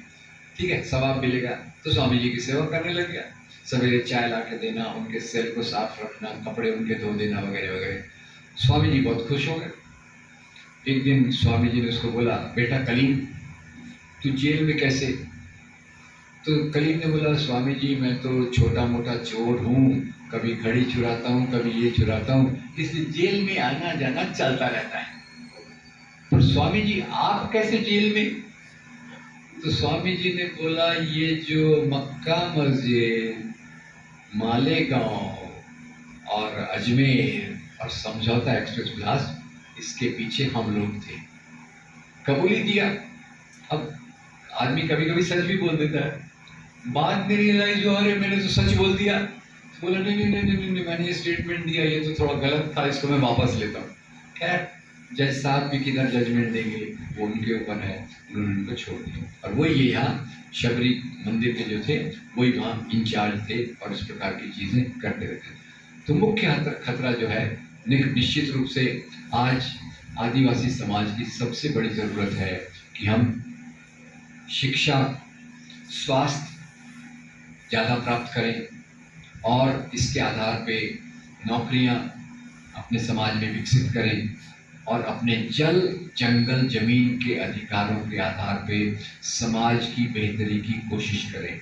ठीक है, सवाब मिलेगा। तो स्वामी जी की सेवा करने लग गया, सवेरे चाय ला के देना, उनके सिर को साफ रखना, कपड़े उनके धो देना वगैरह वगैरह। स्वामी जी बहुत खुश हो गए। एक दिन स्वामी जी ने उसको बोला, बेटा कलीम तू जेल में कैसे? तो कलीम ने बोला, स्वामी जी मैं तो छोटा मोटा चोर हूँ, कभी घड़ी चुराता हूँ, कभी ये चुराता हूँ, इसलिए जेल में आना जाना चलता रहता है। पर स्वामी जी आप कैसे जेल में? तो स्वामी जी ने बोला, ये जो मक्का मस्जिद, मालेगांव और अजमेर और समझौता एक्सप्रेस ब्लास्ट, इसके पीछे हम लोग थे। कबूली दिया। अब आदमी कभी कभी सच भी बोल देता है, बाद में रियलाइज हुआ अरे मैंने तो सच बोल दिया। बोला नहीं नहीं नहीं नहीं, नहीं मैंने ये स्टेटमेंट दिया, ये तो थोड़ा गलत था, इसको मैं वापस लेता हूँ। खैर जज साहब भी किधर जजमेंट देंगे, वो उनके ऊपर है, उन्होंने उनको छोड़ दिया। और वही ये यहाँ शबरी मंदिर के जो थे वही वहाँ इंचार्ज थे और इस प्रकार की चीज़ें करते रहते थे। तो मुख्य खतरा जो है निश्चित रूप से आज आदिवासी समाज की सबसे बड़ी ज़रूरत है कि हम शिक्षा, स्वास्थ्य ज़्यादा प्राप्त करें और इसके आधार पे नौकरियां अपने समाज में विकसित करें और अपने जल, जंगल, जमीन के अधिकारों के आधार पे समाज की बेहतरी की कोशिश करें।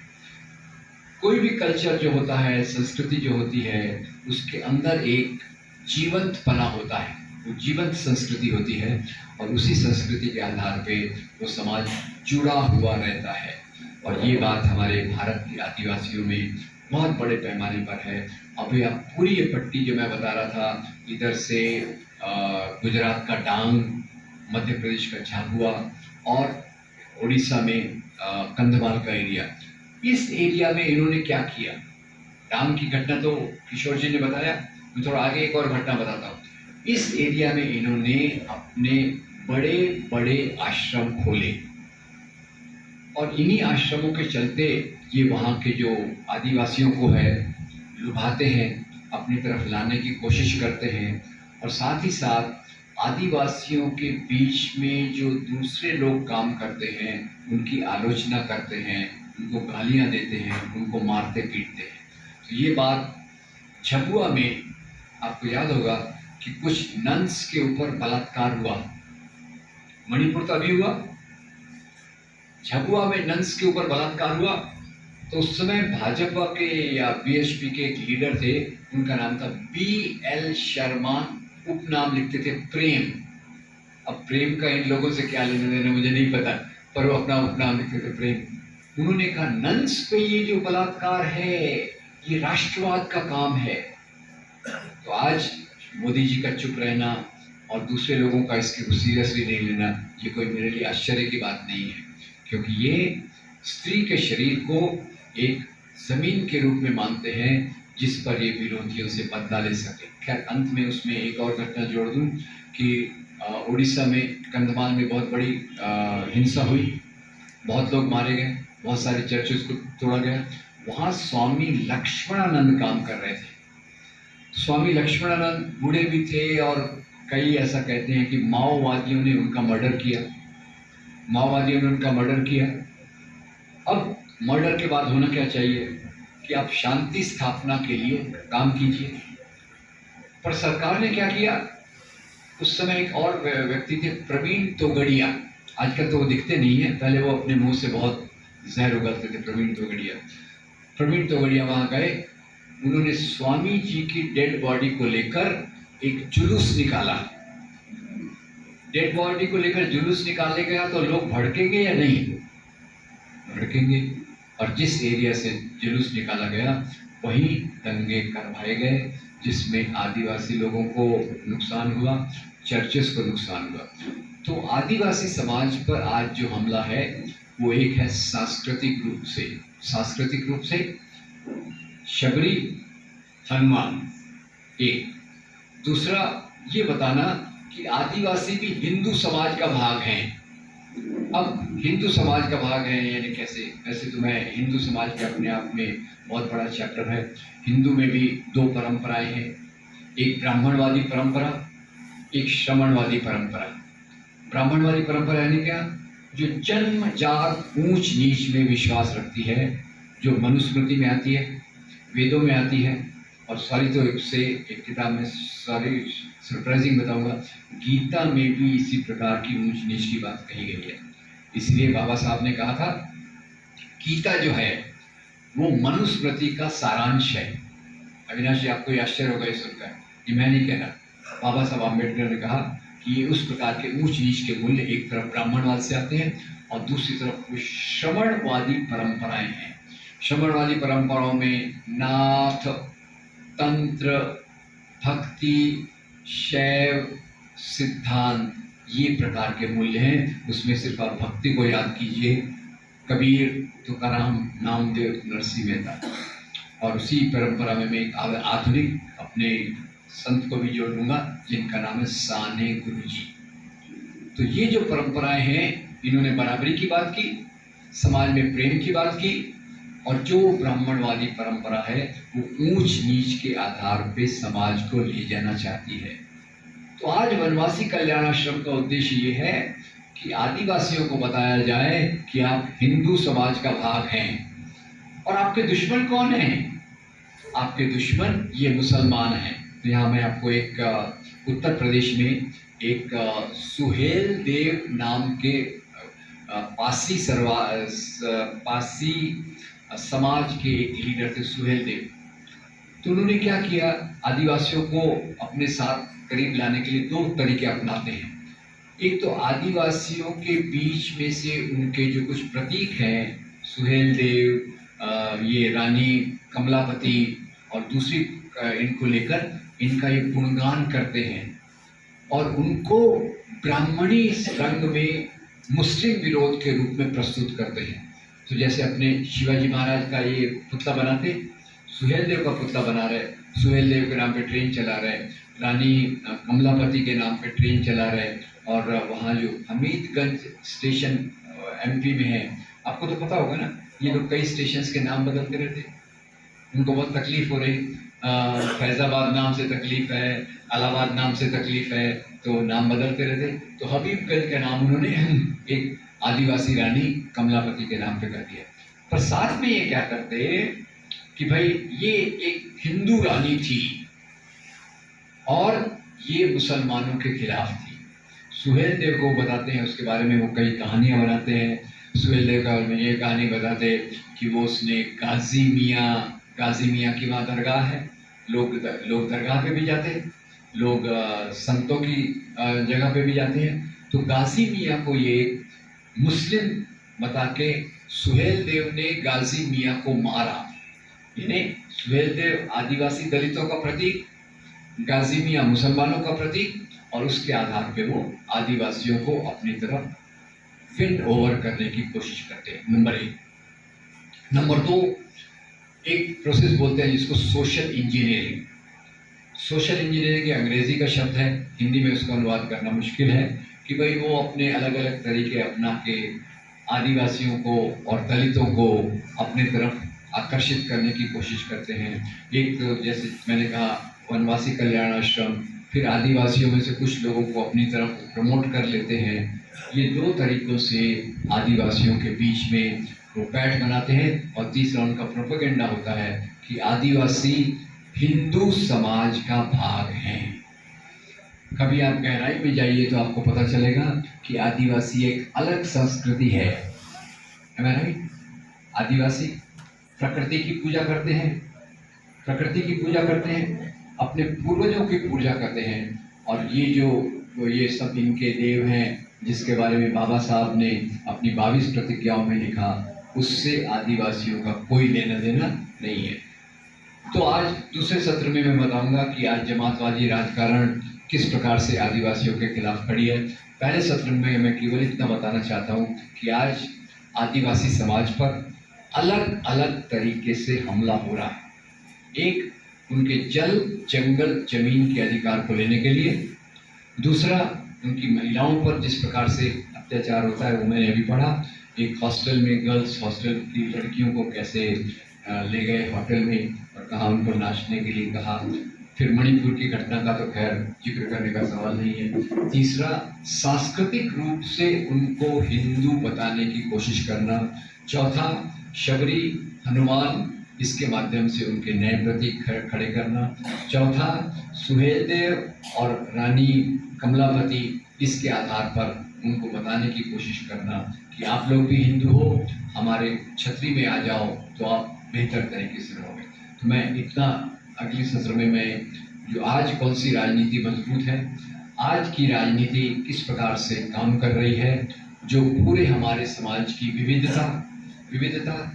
कोई भी कल्चर जो होता है, संस्कृति जो होती है, उसके अंदर एक जीवंत पना होता है, वो जीवंत संस्कृति होती है और उसी संस्कृति के आधार पे वो समाज जुड़ा हुआ रहता है। और ये बात हमारे भारत के आदिवासियों में बहुत बड़े पैमाने पर है। अभी आप पूरी ये पट्टी जो मैं बता रहा था, इधर से गुजरात का डांग, मध्य प्रदेश का झाबुआ और उड़ीसा में कंधमाल का एरिया, इस एरिया में इन्होंने क्या किया। डांग की घटना तो किशोर जी ने बताया, मैं थोड़ा आगे एक और घटना बताता हूँ। इस एरिया में इन्होंने अपने बड़े बड़े आश्रम खोले और इन्हीं आश्रमों के चलते ये वहाँ के जो आदिवासियों को है लुभाते हैं, अपनी तरफ लाने की कोशिश करते हैं और साथ ही साथ आदिवासियों के बीच में जो दूसरे लोग काम करते हैं उनकी आलोचना करते हैं, उनको गालियाँ देते हैं, उनको मारते पीटते हैं। तो ये बात झाबुआ में आपको याद होगा कि कुछ नन्स के ऊपर बलात्कार हुआ। मणिपुर तो अभी हुआ, झाबुआ में नन्स के ऊपर बलात्कार हुआ। तो उस समय भाजपा के या बीएसपी के एक लीडर थे, उनका नाम था BL शर्मा, उपनाम लिखते थे प्रेम। अब प्रेम का इन लोगों से क्या लेना देना मुझे नहीं पता, पर वो अपना उपनाम लिखते थे प्रेम। उन्होंने कहा नन्स पे ये जो बलात्कार है ये राष्ट्रवाद का काम है। तो आज मोदी जी का चुप रहना और दूसरे लोगों का इसके सीरियसली नहीं लेना, ये कोई मेरे लिए आश्चर्य की बात नहीं है, क्योंकि ये स्त्री के शरीर को एक जमीन के रूप में मानते हैं जिस पर ये विरोधियों से बदला ले सके। खैर, अंत में उसमें एक और घटना जोड़ दूं कि उड़ीसा में कंधमाल में बहुत बड़ी हिंसा हुई, बहुत लोग मारे गए, बहुत सारे चर्चेस को तोड़ा गया। वहाँ स्वामी लक्ष्मणानंद काम कर रहे थे। स्वामी लक्ष्मणानंद बूढ़े भी थे और कई ऐसा कहते हैं कि माओवादियों ने उनका मर्डर किया। माओवादियों ने उनका मर्डर किया। अब मर्डर के बाद होना क्या चाहिए कि आप शांति स्थापना के लिए काम कीजिए, पर सरकार ने क्या किया, उस समय एक और व्यक्ति थे प्रवीण तोगड़िया, आजकल तो वो दिखते नहीं है, पहले वो अपने मुंह से बहुत जहर उगलते थे। प्रवीण तोगड़िया वहाँ गए, उन्होंने स्वामी जी की डेड बॉडी को लेकर एक जुलूस निकाला। डेड बॉडी को लेकर जुलूस निकालने गया तो लोग भड़केंगे या नहीं? भड़केंगे। और जिस एरिया से जुलूस निकाला गया वहीं दंगे करवाए गए, जिसमें आदिवासी लोगों को नुकसान हुआ, चर्चेस को नुकसान हुआ। तो आदिवासी समाज पर आज जो हमला है वो एक है सांस्कृतिक रूप से शबरी हनुमान, एक। दूसरा ये बताना कि आदिवासी भी हिंदू समाज का भाग हैं। अब हिंदू समाज का भाग है यानी कैसे? वैसे तो मैं हिंदू समाज के अपने आप में बहुत बड़ा चैप्टर है। हिंदू में भी दो परंपराएं हैं, एक ब्राह्मणवादी परंपरा, एक श्रमणवादी परंपरा। ब्राह्मणवादी परंपरा यानी क्या? जो जन्मजात ऊंच नीच में विश्वास रखती है, जो मनुस्मृति में आती है, वेदों में आती है, और सारी तो एक किताब में सारी सरप्राइजिंग बताऊंगा, गीता में भी इसी प्रकार की ऊंच नीच की बात कही गई है। इसलिए बाबा साहब ने कहा था गीता जो है वो मनुस्मृति का सारांश है। अविनाश जी, आपको आश्चर्य होगा ये सुनकर, ये मैं नहीं कह रहा, बाबा साहब आम्बेडकर ने कहा कि ये उस प्रकार के ऊंच नीच के मूल्य एक तरफ ब्राह्मणवाद से आते हैं और दूसरी तरफ श्रमणवादी परंपराएं हैं। श्रमणवादी परंपराओं में नाथ, तंत्र, भक्ति, शैव, सिद्धांत, ये प्रकार के मूल्य हैं। उसमें सिर्फ आप भक्ति को याद कीजिए, कबीर, तुकाराम, नामदेव, नरसिंह मेहता। और उसी परंपरा में मैं एक आधुनिक अपने संत को भी जोड़ लूँगा जिनका नाम है साने गुरुजी। तो ये जो परंपराएं हैं, इन्होंने बराबरी की बात की, समाज में प्रेम की बात की, और जो ब्राह्मणवादी परंपरा है वो ऊंच नीच के आधार पे समाज को ले जाना चाहती है। तो आज वनवासी कल्याण आश्रम का उद्देश्य ये है कि आदिवासियों को बताया जाए कि आप हिंदू समाज का भाग हैं और आपके दुश्मन कौन हैं? आपके दुश्मन ये मुसलमान हैं। तो यहाँ मैं आपको एक उत्तर प्रदेश में एक सुहेल देव नाम के पासी समाज के एक लीडर थे, सुहेल देव। तो उन्होंने क्या किया, आदिवासियों को अपने साथ करीब लाने के लिए दो तरीके अपनाते हैं। एक तो आदिवासियों के बीच में से उनके जो कुछ प्रतीक हैं, सुहेल देव, ये रानी कमलापति, और दूसरी इनको लेकर इनका ये गुणगान करते हैं और उनको ब्राह्मणी रंग में मुस्लिम विरोध के रूप में प्रस्तुत करते हैं। तो जैसे अपने शिवाजी महाराज का ये पुतला बनाते, सुहेल देव का पुतला बना रहे, सुहेल देव के नाम पे ट्रेन चला रहे, रानी कमलापति के नाम पे ट्रेन चला रहे, और वहाँ जो हमीदगंज स्टेशन एमपी में है, आपको तो पता होगा ना, ये लोग कई स्टेशंस के नाम बदलते रहते, उनको बहुत तकलीफ हो रही, फैज़ाबाद नाम से तकलीफ है, इलाहाबाद नाम से तकलीफ है, तो नाम बदलते रहते। तो हबीबगंज का नाम उन्होंने एक आदिवासी रानी कमलापति के नाम पे कर दिया। पर साथ में ये क्या करते कि भाई ये एक हिंदू रानी थी और ये मुसलमानों के खिलाफ थी। सुहेल देव को बताते हैं, उसके बारे में वो कई कहानियां बनाते हैं। सुहेल देव का में ये कहानी बताते कि वो उसने गाजी मियाँ की वहाँ दरगाह है, लोग दरगाह पे भी जाते हैं, लोग संतों की जगह पे भी जाते हैं। तो गाजी मियाँ को ये मुस्लिम बता के सुहेल देव ने गाजी मियाँ को मारा। यानी सुहेलदेव आदिवासी दलितों का प्रतीक, गाजी मियां मुसलमानों का प्रतीक, और उसके आधार पे वो आदिवासियों को अपनी तरफ विन ओवर करने की कोशिश करते हैं। नंबर एक। नंबर दो, एक प्रोसेस बोलते हैं जिसको सोशल इंजीनियरिंग। सोशल इंजीनियरिंग अंग्रेजी का शब्द है, हिंदी में उसका अनुवाद करना मुश्किल है, कि भाई वो अपने अलग अलग तरीके अपना के आदिवासियों को और दलितों को अपने तरफ आकर्षित करने की कोशिश करते हैं। एक तो जैसे मैंने कहा वनवासी कल्याण आश्रम, फिर आदिवासियों में से कुछ लोगों को अपनी तरफ प्रमोट कर लेते हैं। ये दो तरीकों से आदिवासियों के बीच में वो पैठ बनाते हैं। और तीसरा उनका प्रोपेगेंडा होता है कि आदिवासी हिंदू समाज का भाग हैं। कभी आप गहराई में जाइए तो आपको पता चलेगा कि आदिवासी एक अलग संस्कृति है। राइट? आदिवासी प्रकृति की पूजा करते हैं, प्रकृति की पूजा करते हैं, अपने पूर्वजों की पूजा करते हैं। और ये सब इनके देव हैं जिसके बारे में बाबा साहब ने अपनी 22 प्रतिज्ञाओं में लिखा, उससे आदिवासियों का कोई लेना देना नहीं है। तो आज दूसरे सत्र में मैं बताऊंगा कि आज जमातवादी राजकारण किस प्रकार से आदिवासियों के खिलाफ खड़ी है। पहले सत्र में मैं केवल इतना बताना चाहता हूं कि आज आदिवासी समाज पर अलग अलग तरीके से हमला हो रहा है। एक, उनके जल, जंगल, जमीन के अधिकार को लेने के लिए। दूसरा, उनकी महिलाओं पर जिस प्रकार से अत्याचार होता है वो मैंने अभी पढ़ा। एक हॉस्टल में, गर्ल्स हॉस्टल की लड़कियों को कैसे ले गए होटल में और कहा उनको नाचने के लिए कहा। फिर मणिपुर की घटना का तो खैर जिक्र करने का सवाल नहीं है। तीसरा, सांस्कृतिक रूप से उनको हिंदू बताने की कोशिश करना। चौथा, शबरी, हनुमान, इसके माध्यम से उनके नए प्रतीक खड़े करना। चौथा, सुहेलदेव और रानी कमलापति, इसके आधार पर उनको बताने की कोशिश करना कि आप लोग भी हिंदू हो, हमारे छतरी में आ जाओ तो आप बेहतर तरीके से रहोगे। तो मैं इतना अगले सत्र में मैं जो आज कौन सी राजनीति मजबूत है, आज की राजनीति किस प्रकार से काम कर रही है, जो पूरे हमारे समाज की विविधता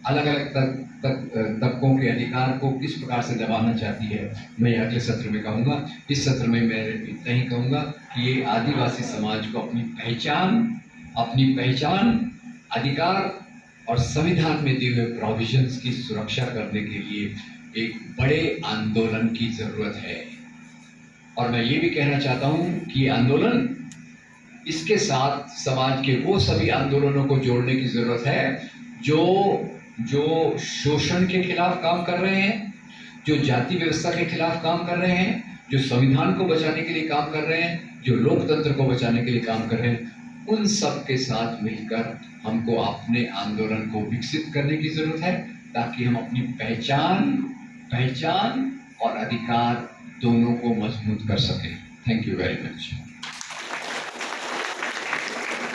अलग अलग तबकों के अधिकार को किस प्रकार से दबाना चाहती है, मैं अगले सत्र में कहूँगा। इस सत्र में मैं इतना ही कहूँगा कि ये आदिवासी समाज को अपनी पहचान, अधिकार और संविधान में दिए हुए प्रोविजंस की सुरक्षा करने के लिए एक बड़े आंदोलन की जरूरत है। और मैं ये भी कहना चाहता हूँ कि आंदोलन, इसके साथ समाज के वो सभी आंदोलनों को जोड़ने की जरूरत है जो शोषण के खिलाफ काम कर रहे हैं, जो जाति व्यवस्था के खिलाफ काम कर रहे हैं, जो संविधान को बचाने के लिए काम कर रहे हैं, जो लोकतंत्र को बचाने के लिए काम कर रहे हैं। उन सब के साथ मिलकर हमको अपने आंदोलन को विकसित करने की जरूरत है, ताकि हम अपनी पहचान और अधिकार दोनों को मजबूत कर सकें। Thank you very much.